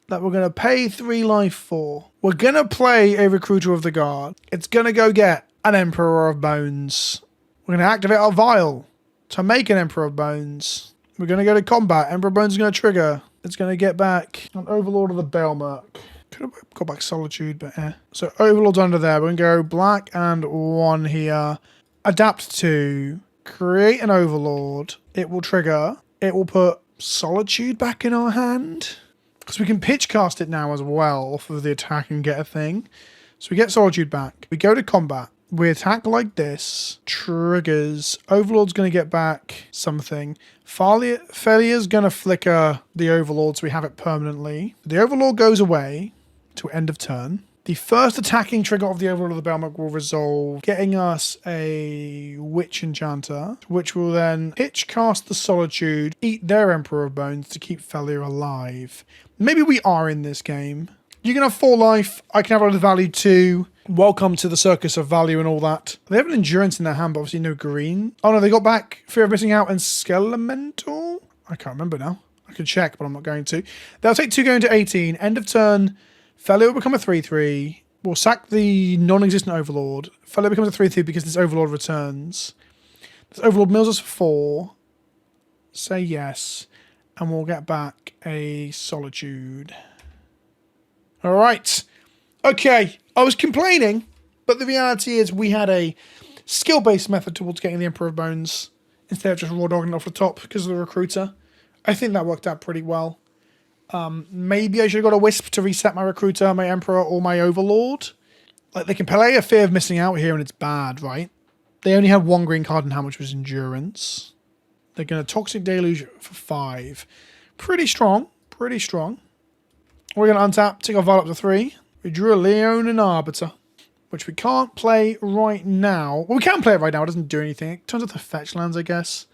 that we're going to pay 3 life for. We're going to play a Recruiter of the Guard. It's going to go get an Emperor of Bones. We're going to activate our Vial to make an Emperor of Bones. We're going to go to combat. Emperor Bones is going to trigger. It's going to get back an Overlord of the Baelmerk. Could have got back Solitude, but yeah. So Overlord's under there. We're going to go black and 1 here. Adapt to. Create an Overlord. It will trigger. It will put Solitude back in our hand. Because we can pitch cast it now as well off of the attack and get a thing. So we get Solitude back. We go to combat. We attack like this. Triggers. Overlord's going to get back something. Thalia's going to flicker the Overlord so we have it permanently. The Overlord goes away to end of turn. The first attacking trigger of the Overlord of the Belmont will resolve, getting us a Witch Enchanter, which will then pitch cast the Solitude, eat their Emperor of Bones to keep Thalia alive. Maybe we are in this game. You can have 4 life, I can have a lot of value too. Welcome to the circus of value and all that. They have an endurance in their hand, but obviously no green. Oh no, they got back Fear of Missing Out and Skelemental? I can't remember now. I can check, but I'm not going to. They'll take 2 going to 18. End of turn. Thalia will become a 3-3. We'll sack the non-existent Overlord. Thalia becomes a 3-3 because this Overlord returns. This Overlord mills us for 4. Say yes. And we'll get back a Solitude. Alright. Okay. I was complaining, but the reality is we had a skill-based method towards getting the Emperor of Bones instead of just raw dogging it off the top because of the Recruiter. I think that worked out pretty well. Maybe I should have got a Wisp to reset my Recruiter, my Emperor, or my Overlord. Like, they can play a Fear of Missing Out here and it's bad, right? They only had 1 green card and how much was Endurance. They're going to Toxic Deluge for 5. Pretty strong. Pretty strong. We're going to untap, take our Vile up to 3. We drew a Leonin Arbiter, which we can't play right now. Well, we can play it right now. It doesn't do anything. It turns out to fetch lands, I guess.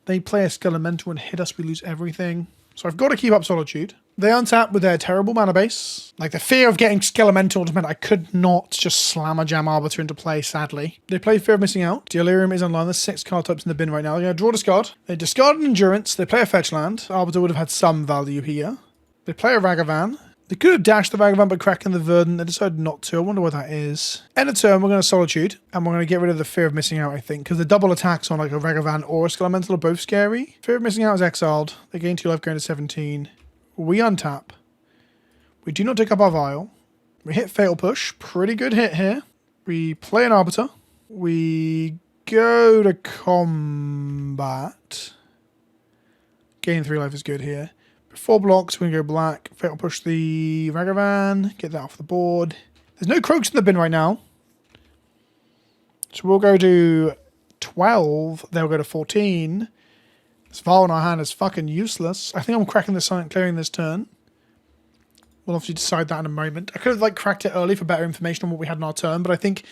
They play a Skelemental and hit us. We lose everything. So I've got to keep up Solitude. They untap with their terrible mana base. Like, the fear of getting Skelemental meant I could not just slam a Jam Arbiter into play, sadly. They play Fear of Missing Out. Delirium is online. There's 6 card types in the bin right now. They're going to draw discard. They discard an Endurance. They play a fetch land. Arbiter would have had some value here. They play a Ragavan. They could have dashed the Ragavan by cracking the Verdant. They decided not to. I wonder what that is. End of turn, we're going to Solitude. And we're going to get rid of the Fear of Missing Out, I think. Because the double attacks on like a Ragavan or a Skelemental are both scary. Fear of Missing Out is exiled. They gain 2 life going to 17. We untap. We do not take up our Vial. We hit Fatal Push. Pretty good hit here. We play an Arbiter. We go to combat. Gain 3 life is good here. 4 blocks, we're going to go black. Fatal Push the Ragavan. Get that off the board. There's no Croaks in the bin right now. So we'll go to 12. They'll go to 14. This Vial in our hand is fucking useless. I think I'm cracking this silent clearing this turn. We'll obviously decide that in a moment. I could have like cracked it early for better information on what we had in our turn, but I think...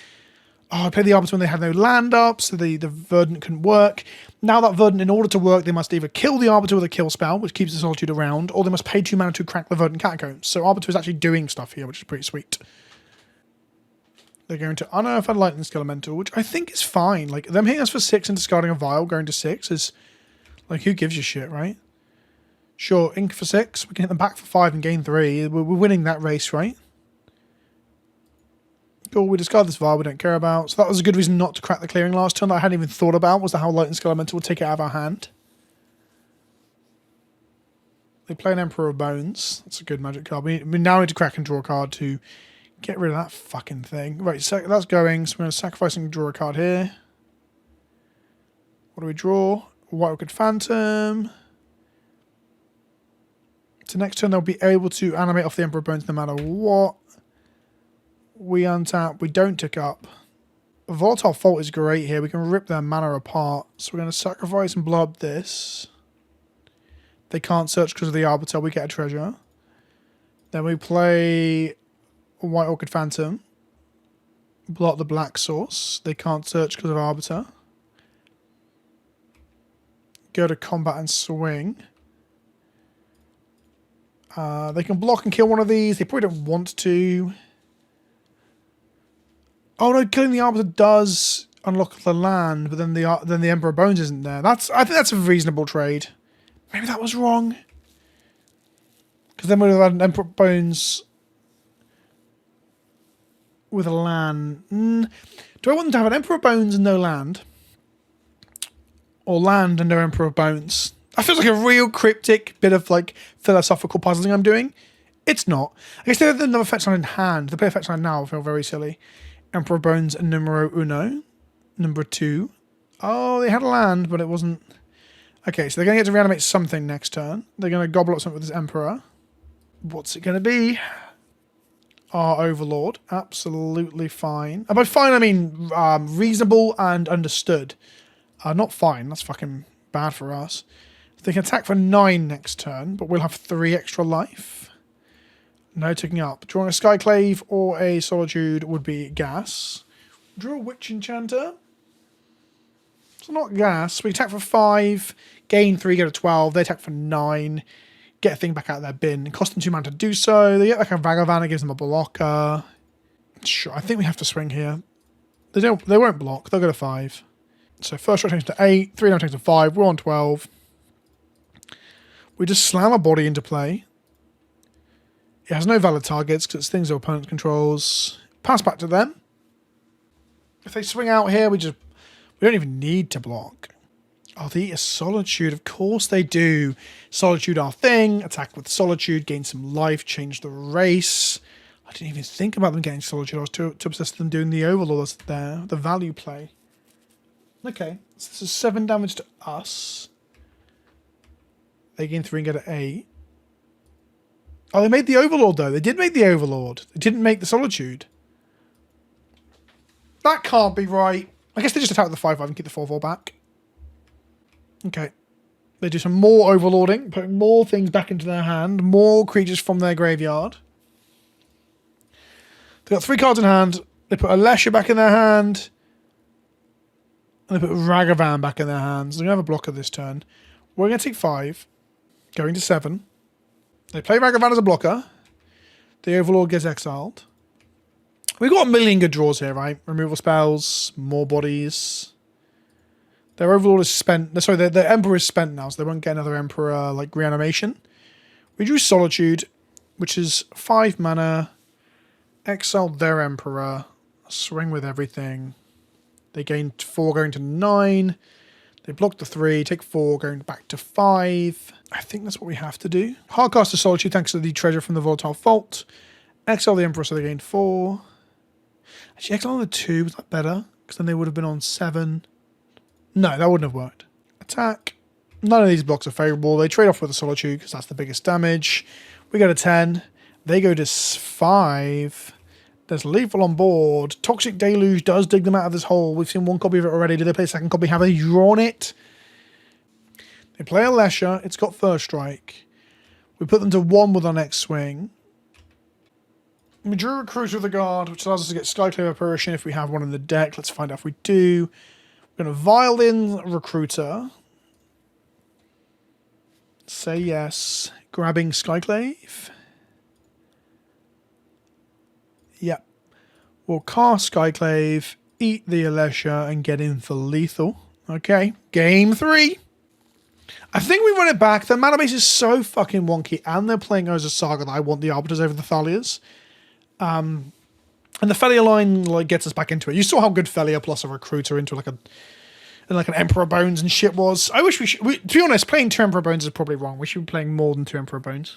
Oh, I played the Arbiter when they had no land up, so the Verdant couldn't work. Now that Verdant, in order to work, they must either kill the Arbiter with a kill spell, which keeps the Solitude around, or they must pay 2 mana to crack the Verdant Catacombs. So Arbiter is actually doing stuff here, which is pretty sweet. They're going to Unearth and Lightning Skelemental, which I think is fine. Like, them hitting us for 6 and discarding a Vial going to 6 is... Like, who gives a shit, right? Sure, Ink for 6. We can hit them back for 5 and gain 3. We're winning that race, right? Cool, we discard this Vial we don't care about. So that was a good reason not to crack the clearing last turn that I hadn't even thought about, was how Lightning Skelemental would take it out of our hand. They play an Emperor of Bones. That's a good magic card. We now need to crack and draw a card to get rid of that fucking thing. Right, so that's going. So we're going to sacrifice and draw a card here. What do we draw? White Orchid Phantom. So next turn they'll be able to animate off the Emperor of Bones no matter what. We untap. We don't tick up. Volatile Fault is great here. We can rip their mana apart. So we're going to sacrifice and blow up this. They can't search because of the Arbiter. We get a treasure. Then we play a White Orchid Phantom. Blow up the Black Source. They can't search because of Arbiter. Go to combat and swing. They can block and kill one of these. They probably don't want to. Oh no, killing the Arbiter does unlock the land, but then the Emperor of Bones isn't there. I think that's a reasonable trade. Maybe that was wrong. Because then we'd have had an Emperor of Bones with a land. Do I want them to have an Emperor of Bones and no land? Or land and no Emperor of Bones? That feels like a real cryptic bit of like philosophical puzzling I'm doing. It's not. I guess they have another fetch line in hand. They play a fetch line now. I feel very silly. Emperor of Bones and numero uno. Number 2. Oh, they had a land, but it wasn't... Okay, so they're going to get to reanimate something next turn. They're going to gobble up something with this Emperor. What's it going to be? our Overlord. Absolutely fine. And by fine, I mean reasonable and understood. Not fine. That's fucking bad for us. They can attack for 9 next turn, but we'll have 3 extra life. No ticking up. Drawing a Skyclave or a Solitude would be gas. Draw a Witch Enchanter. It's not gas. We attack for 5, gain 3, get a 12. They attack for 9. Get a thing back out of their bin. Cost them 2 mana to do so. They get like a Vagavan that gives them a blocker. Sure, I think we have to swing here. They won't block. They'll go to 5. So first strike takes to 8, 3 now takes to 5. We're on 12. We just slam a body into play. It has no valid targets because it's things our opponent controls. Pass back to them. If they swing out here, we don't even need to block. Oh, they eat a Solitude. Of course they do. Solitude our thing. Attack with Solitude. Gain some life. Change the race. I didn't even think about them getting Solitude. I was too obsessed with them doing the Overlord there. The value play. Okay. So this is 7 damage to us. They gain 3 and get an 8. Oh, they made the Overlord, though. They did make the Overlord. They didn't make the Solitude. That can't be right. I guess they just attack with the 5-5 and keep the 4-4 back. Okay. They do some more Overlording, putting more things back into their hand, more creatures from their graveyard. They've got 3 cards in hand. They put Alesha back in their hand. And they put Ragavan back in their hands. They're going to have a blocker this turn. We're going to take 5. Going to 7. They play Ragavan as a blocker. The Overlord gets exiled. We've got a million good draws here, right? Removal spells, more bodies. Their Overlord is spent. Sorry, their Emperor is spent now, so they won't get another Emperor like reanimation. We drew Solitude, which is 5 mana. Exiled their Emperor. Swing with everything. They gained 4 going to 9. They blocked the 3, take 4, going back to 5. I think that's what we have to do. Hardcast the Solitude thanks to the treasure from the Volatile Vault. Exile the Emperor, so they gained 4. Actually, exile the 2, was that better? Because then they would have been on 7. No, that wouldn't have worked. Attack. None of these blocks are favourable. They trade off with the Solitude because that's the biggest damage. We go to 10. They go to 5. There's lethal on board. Toxic Deluge does dig them out of this hole. We've seen 1 copy of it already. Did they play a second copy? Have they drawn it? They play Alesha. It's got first strike. We put them to 1 with our next swing. We drew Recruiter of the Guard, which allows us to get Skyclave Apparition if we have one in the deck. Let's find out if we do. We're going to Violin Recruiter. Say yes. Grabbing Skyclave. Yep. We'll cast Skyclave, eat the Alesha, and get in for lethal. Okay. Game 3. I think we run it back. The mana base is so fucking wonky, and they're playing Urza Saga that I want the Arbiters over the Thalias. And the Thalia line like gets us back into it. You saw how good Thalia plus a Recruiter into like an Emperor Bones and shit was. I wish to be honest, playing 2 Emperor Bones is probably wrong. We should be playing more than 2 Emperor Bones.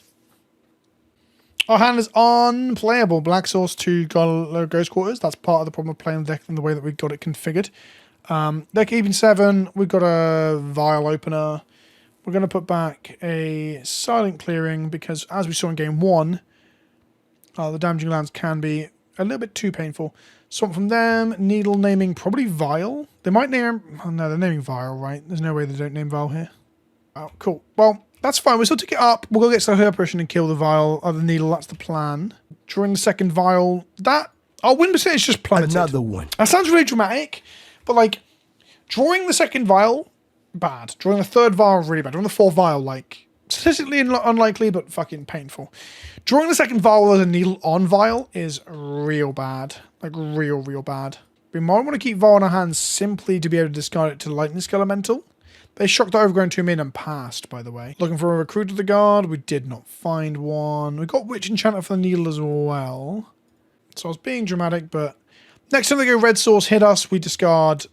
Our hand is unplayable. Black Source 2 Ghost Quarters. That's part of the problem of playing the deck and the way that we've got it configured. Deck even 7. We've got a Vial Opener. We're going to put back a Silent Clearing because, as we saw in game 1, the damaging lands can be a little bit too painful. Swamp from them. Needle naming probably Vial. They might name... Oh, no, they're naming Vial, right? There's no way they don't name Vial here. Oh, cool. Well, that's fine. We'll still take it up. We'll go get Skyclave Apparition and kill the Vial or the Needle. That's the plan. Drawing the second Vial. That... Our win percentage just plummeted. Another one. That sounds really dramatic, but like, drawing the second Vial, bad. Drawing the third Vial, really bad. Drawing the fourth Vial, like, statistically unlikely, but fucking painful. Drawing the second Vial as a Needle on Vial is real bad. Like, real bad. We might want to keep Vial in our hands simply to be able to discard it to Lightning Skelemental. They shocked the Overgrown Tomb in and passed, by the way. Looking for a Recruit of the Guard. We did not find one. We got Witch Enchanter for the Needle as well. So I was being dramatic, but next time they go Red Source hit us, we discard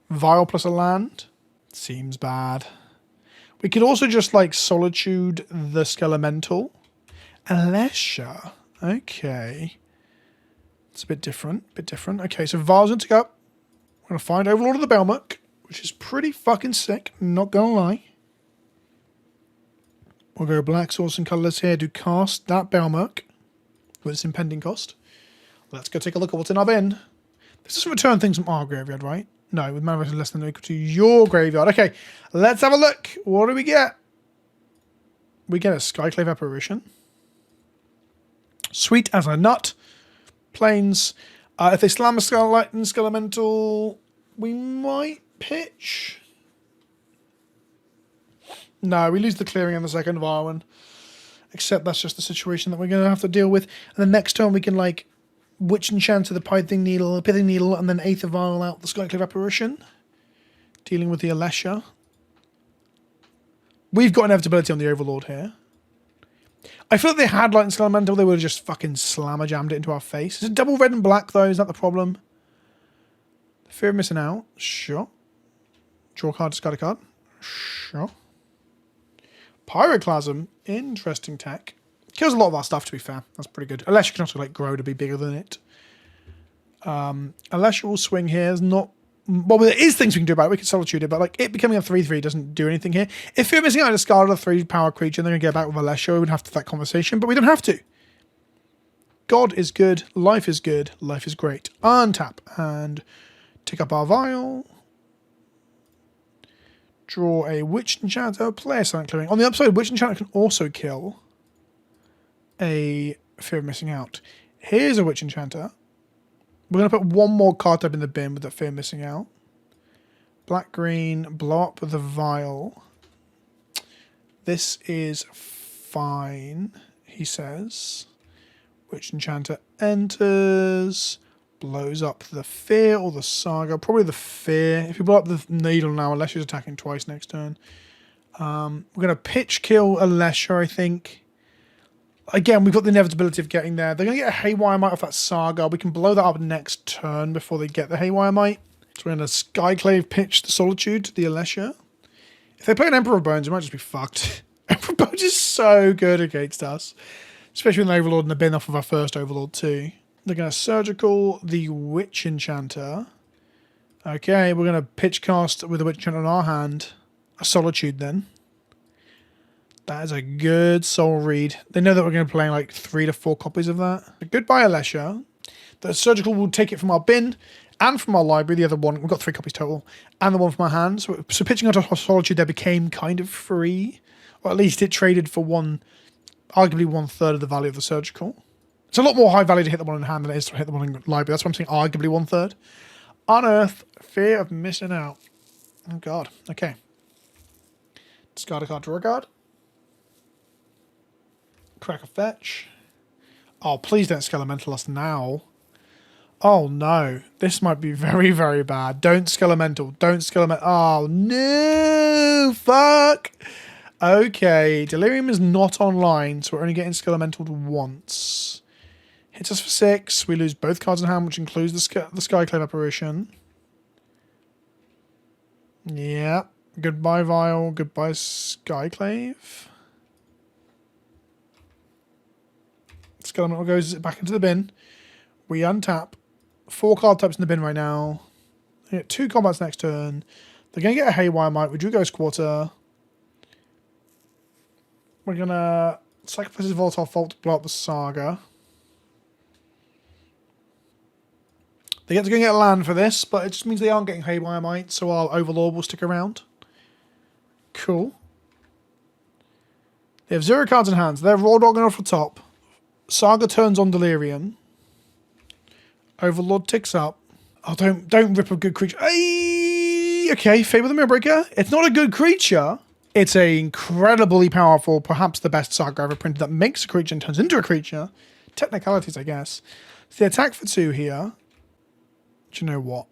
Vial plus a land. Seems bad. We could also just like Solitude the Skelemental. Alesha. Okay. It's a bit different. Okay, so Vial's going to go up. We're going to find Overlord of the Belmuk, which is pretty fucking sick, not going to lie. We'll go Black Source and colourless here to cast that Belmuk with its impending cost. Let's go take a look at what's in our bin. This doesn't return things from our graveyard, right? No, with mana value less than or equal to your graveyard. Okay, let's have a look. What do we get? We get a Skyclave Apparition. Sweet as a nut. Plains. If they slam a Lightning Skelemental, we might pitch. No, we lose the clearing on the second Varwin. Except that's just the situation that we're going to have to deal with. And then next turn we can, like, Witch Enchanter, the Pithing Needle, and then Aether Vial out the Skyclave Apparition. Dealing with the Alesha. We've got inevitability on the Overlord here. I feel like they had Lightning Skelemental, they would have just fucking slammer-jammed it into our face. Is it double red and black, though? Is that the problem? Fear of missing out? Sure. Draw a card, discard a card? Sure. Pyroclasm? Interesting tech. Kills a lot of our stuff, to be fair. That's pretty good. Unless you can also, like, grow to be bigger than it. Unless you will swing here is not... Well, there is things we can do about it. We can Solitude it, but like it becoming a 3/3 doesn't do anything here. If you're missing out, discarded a 3-power creature and they're going to get back with Alesha, we would have to have that conversation, but we don't have to. God is good. Life is good. Life is great. Untap and take up our Vial. Draw a Witch Enchanter. Play a Silent Clearing. On the upside, Witch Enchanter can also kill a Fear of Missing Out. Here's a Witch Enchanter. We're going to put one more card type in the bin with that Fear Missing Out. Black-green, blow up with the Vial. This is fine, he says. Witch Enchanter enters. Blows up the Fear or the Saga. Probably the Fear. If you blow up the Needle now, Alesha's attacking twice next turn. We're going to pitch kill Alesha, I think. Again, we've got the inevitability of getting there. They're going to get a Haywire Might off that Saga. We can blow that up next turn before they get the Haywire Might. So we're going to Skyclave pitch the Solitude to the Alesha. If they play an Emperor of Bones, it might just be fucked. Emperor of Bones is so good against us. Especially with an Overlord and a bin off of our first Overlord too. They're going to Surgical the Witch Enchanter. Okay, we're going to pitch cast with the Witch Enchanter in our hand. A Solitude then. That is a good soul read. They know that we're going to be playing like 3 to 4 copies of that. Goodbye, Alesha. The Surgical will take it from our bin and from our library. The other one, we've got 3 copies total, and the one from our hand. So pitching out a Solitude there became kind of free. Or at least it traded for arguably 1/3 of the value of the Surgical. It's a lot more high value to hit the one in hand than it is to hit the one in library. That's why I'm saying arguably 1/3. Unearth, Fear of Missing Out. Oh god. Okay. Discard a card, draw a card. Crack a fetch. Oh, please don't Skelemental us now. Oh no. This might be very, very bad. Don't Skelemental. Don't Skelemental. Oh no. Fuck. Okay. Delirium is not online, so we're only getting Skelemental once. Hits us for 6. We lose both cards in hand, which includes the Skyclave Apparition. Yeah. Goodbye, Vial. Goodbye, Skyclave. Skelemental goes back into the bin. We untap. 4 card types in the bin right now. They get 2 combats next turn. They're going to get a Haywire Might. We drew Ghost Quarter. We're going to sacrifice his Volatile Fault to blow up the Saga. They get to go and get a land for this, but it just means they aren't getting Haywire Might, so our Overlord will stick around. Cool. They have 0 cards in hand. They're Raw Dogging off the top. Saga turns on Delirium. Overlord ticks up. Oh, don't rip a good creature. Ay, okay, Fate with the Mirrorbreaker. It's not a good creature. It's a incredibly powerful, perhaps the best Saga ever printed that makes a creature and turns into a creature. Technicalities, I guess. So the attack for 2 here. Do you know what?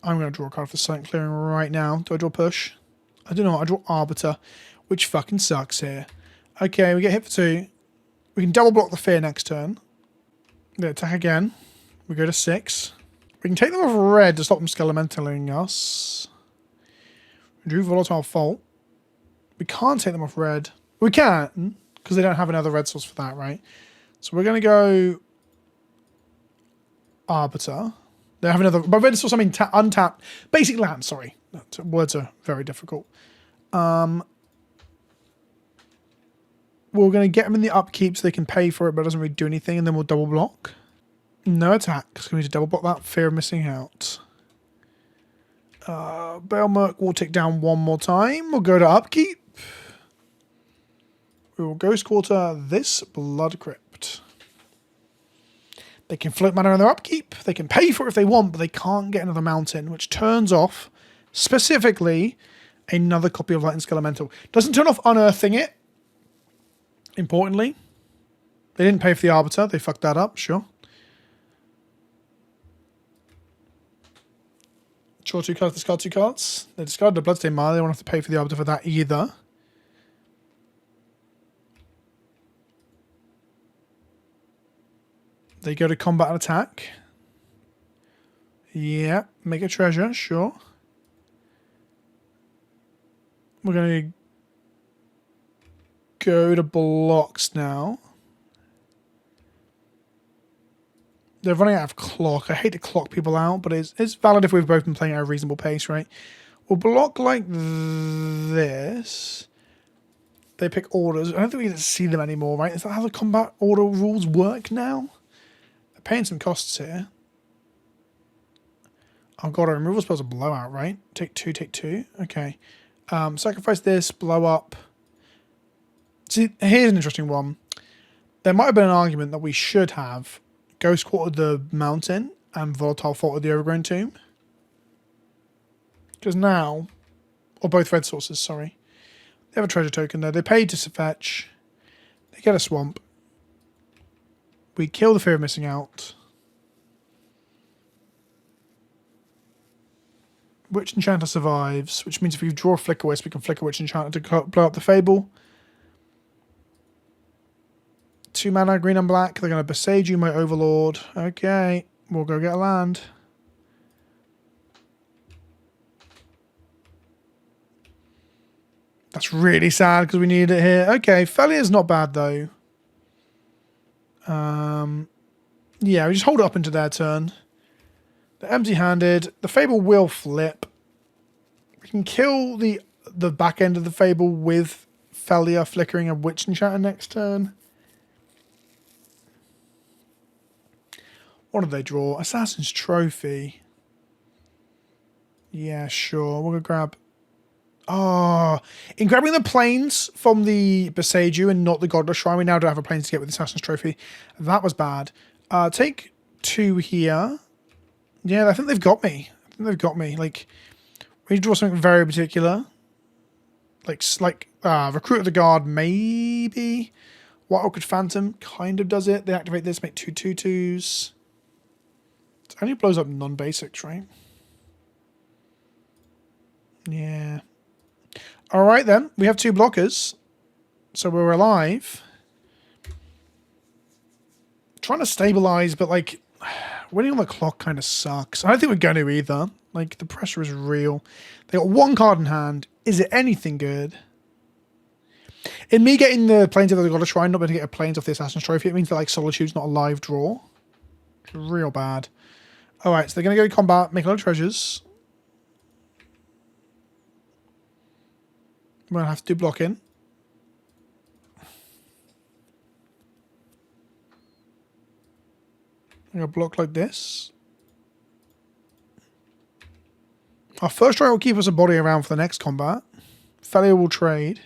I'm going to draw a card for Silent Clearing right now. Do I draw Push? I don't know. I draw Arbiter, which fucking sucks here. Okay, we get hit for 2. We can double block the Fear next turn. They attack again. We go to 6. We can take them off red to stop them Skelementaling us. We drew Volatile Fault. We can't take them off red. We can, because they don't have another red source for that, right? So we're going to go Arbiter. They have another... By red source, I mean untapped. Basic land, sorry. Words are very difficult. We're going to get them in the upkeep so they can pay for it, but it doesn't really do anything, and then we'll double block. No attacks. We need to double block that. Fear of missing out. Baelmerk will tick down one more time. We'll go to upkeep. We will Ghost Quarter this Blood Crypt. They can float mana in their upkeep. They can pay for it if they want, but they can't get another mountain, which turns off, specifically, another copy of Lightning Scale Elemental. Doesn't turn off unearthing it. Importantly. They didn't pay for the Arbiter. They fucked that up, sure. Draw 2 cards, discard 2 cards. They discarded the Bloodstained Mire. They won't have to pay for the Arbiter for that either. They go to combat and attack. Yeah, make a treasure, sure. We're going to go to blocks now. They're running out of clock. I hate to clock people out, but it's valid if we've both been playing at a reasonable pace, right? We'll block like this. They pick orders. I don't think we get to see them anymore, right? Is that how the combat order rules work now? They're paying some costs here. Oh god, our removal spells a blowout, right? Take 2, take 2. Okay. Sacrifice this, blow up. See, here's an interesting one. There might have been an argument that we should have Ghost Quartered the Mountain and Volatile Fault of the Overgrown Tomb. Because now, or both red sources, sorry. They have a treasure token there. They paid to fetch. They get a swamp. We kill the Fear of Missing Out. Witch Enchanter survives, which means if we draw a Flicker Wisp, we can Flicker Witch Enchanter to blow up the Fable. 2 mana, green and black. They're going to Besage you, my Overlord. Okay, we'll go get a land. That's really sad because we need it here. Okay, Thalia's not bad though. Yeah, we just hold it up into their turn. They're empty-handed. The Fable will flip. We can kill the back end of the Fable with Thalia flickering a Witch Enchanter next turn. What did they draw? Assassin's Trophy. Yeah, sure. We're going to grab... Oh, in grabbing the planes from the Besage and not the Godless Shrine, we now don't have a planes to get with the Assassin's Trophy. That was bad. Take 2 here. Yeah, I think they've got me. Like, we need to draw something very particular. Like Recruit of the Guard, maybe. White Orchid Phantom kind of does it. They activate this, make 2 2/2s. It only blows up non-basics, right? Yeah. Alright then, we have 2 blockers. So we're alive. Trying to stabilize, but like, winning on the clock kind of sucks. I don't think we're going to either. Like, the pressure is real. They got 1 card in hand. Is it anything good? In me getting the Plains of the Godless Shrine, not being able to get a Plains off the Assassin's Trophy, it means that like Solitude's not a live draw. It's real bad. Alright, so they're going to go to combat, make a lot of treasures. We're going to have to do blocking. I'm going to block like this. Our first try will keep us a body around for the next combat. Thalia will trade.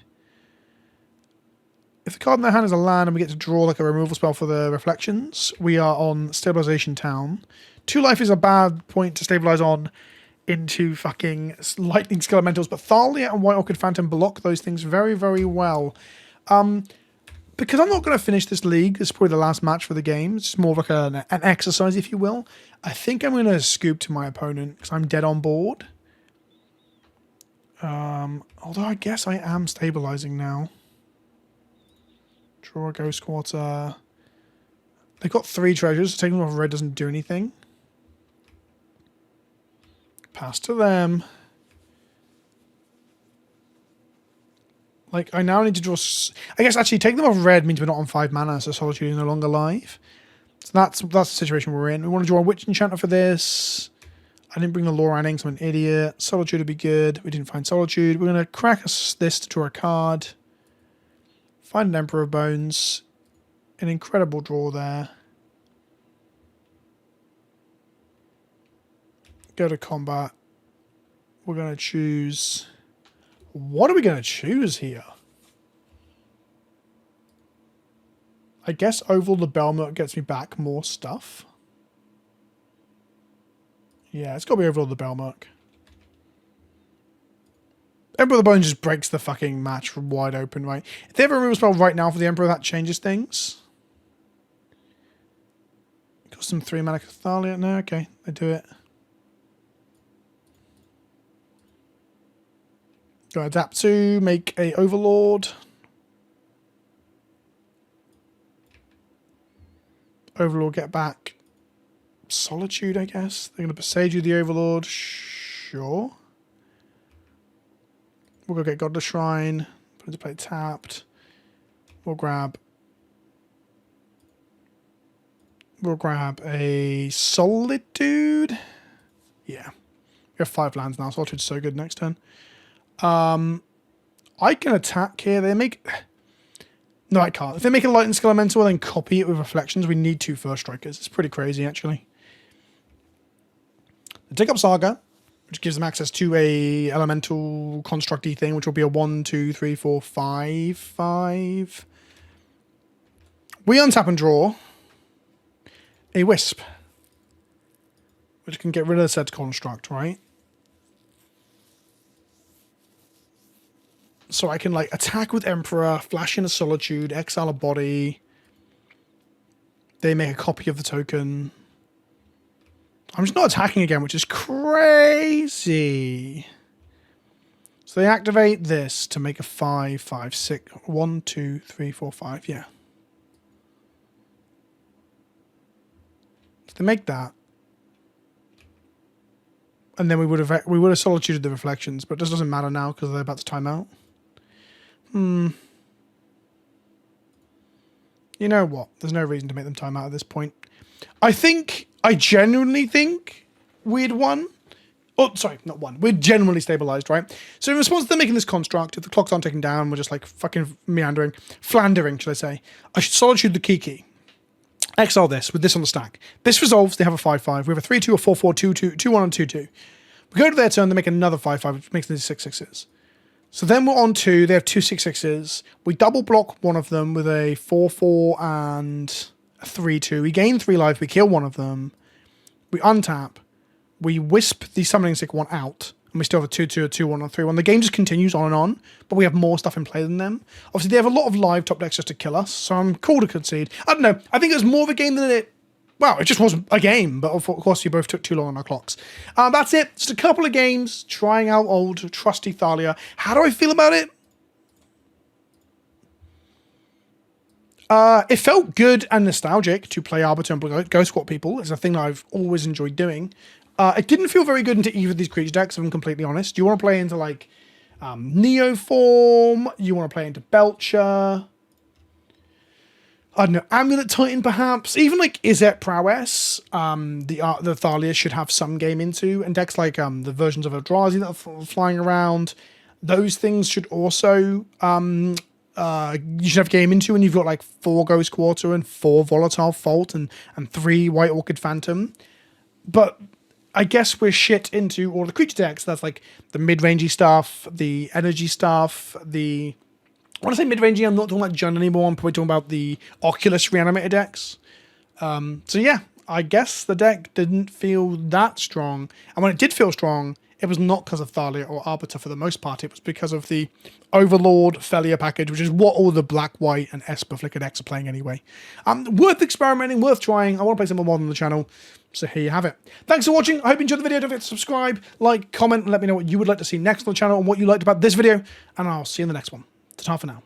If the card in their hand is a land and we get to draw like a removal spell for the reflections, we are on Stabilization Town. 2 life is a bad point to stabilize on into fucking Lightning Scale Elementals, but Thalia and White Orchid Phantom block those things very, very well. Because I'm not going to finish this league, this is probably the last match for the game. It's more of like an exercise, if you will. I think I'm going to scoop to my opponent because I'm dead on board. Although I guess I am stabilizing now. Draw a Ghost Quarter. They've got 3 treasures, so taking them off red doesn't do anything. Pass to them. Like, I now need to draw... I guess actually taking them off red means we're not on 5 mana, so Solitude is no longer live. So that's the situation we're in. We want to draw a Witch Enchanter for this. I didn't bring the Loraning, so I'm an idiot. Solitude would be good. We didn't find Solitude. We're going to crack this to draw a card. Find an Emperor of Bones. An incredible draw there. Go to combat. We're going to choose... What are we going to choose here? I guess overall the Belmont gets me back more stuff. Yeah, it's got to be overall the Belmont. Emperor of the Bone just breaks the fucking match wide open, right? If they have a removal spell right now for the Emperor, that changes things. Got some 3 mana Thalia. No, okay, they do it. Go adapt to make a Overlord. Overlord get back Solitude, I guess. They're going to Presage you the Overlord. Sure. We'll go get Godless Shrine. Put into play tapped. We'll grab a Solitude. Yeah. We have 5 lands now. Solitude's so good next turn. I can attack here. They make... No, I can't. If they make a Lightning Skill Elemental and then copy it with Reflections, we need 2 First Strikers. It's pretty crazy, actually. They take up Saga, which gives them access to a elemental construct-y thing, which will be a 1, 2, 3, 4, 5, 5. We untap and draw a Wisp, which can get rid of the said construct, right? So I can, like, attack with Emperor, flash in a Solitude, exile a body. They make a copy of the token. I'm just not attacking again, which is crazy. So they activate this to make a 5, 5, 6, 1, 2, 3, 4, 5. Yeah. So they make that. And then we would have solituded the Reflections, but it just doesn't matter now because they're about to time out. You know what? There's no reason to make them time out at this point. I genuinely think we'd won. Oh, sorry, not won. We're genuinely stabilized, right? So in response to them making this construct, if the clocks aren't ticking down, we're just like fucking flandering, should I say. I should solitude the Kiki. Exile this with this on the stack. This resolves, they have a 5-5. We have a 3-2, a 4-4, 2-2, 2-1, and 2-2. We go to their turn, they make another 5-5, which makes them 6-6s. So then we're on 2, they have 2 6-6s. We double block one of them with a 4-4 and a 3-2. We gain 3 life, we kill one of them. We untap. We wisp the Summoning Sick one out. And we still have a 2-2, a 2-1, a 3-1. The game just continues on and on, but we have more stuff in play than them. Obviously, they have a lot of live top decks just to kill us, so I'm cool to concede. I don't know. I think it was more of a game than it... Well, it just wasn't a game, but of course you both took too long on our clocks. That's it. Just a couple of games, trying out old, trusty Thalia. How do I feel about it? It felt good and nostalgic to play Arbiter and Ghost Squad people. It's a thing that I've always enjoyed doing. It didn't feel very good into either of these creature decks, if I'm completely honest. Do you want to play into, like, Neoform? You want to play into Belcher? I don't know, Amulet Titan perhaps? Even like Izzet Prowess, the Thalia should have some game into, and decks like the versions of Eldrazi that are flying around, those things should also, you should have game into, and you've got like 4 Ghost Quarter and 4 Volatile Fault and 3 White Orchid Phantom. But I guess we're shit into all the creature decks. That's like the mid-rangey stuff, the energy stuff, when I say mid-rangey, I'm not talking about Jund anymore. I'm probably talking about the Oculus Reanimator decks. So yeah, I guess the deck didn't feel that strong. And when it did feel strong, it was not because of Thalia or Arbiter for the most part. It was because of the Overlord Thalia package, which is what all the black, white, and Esper Flicker decks are playing anyway. Worth experimenting, worth trying. I want to play some more Modern on the channel. So here you have it. Thanks for watching. I hope you enjoyed the video. Don't forget to subscribe, like, comment, and let me know what you would like to see next on the channel and what you liked about this video. And I'll see you in the next one. Ta-ta for now.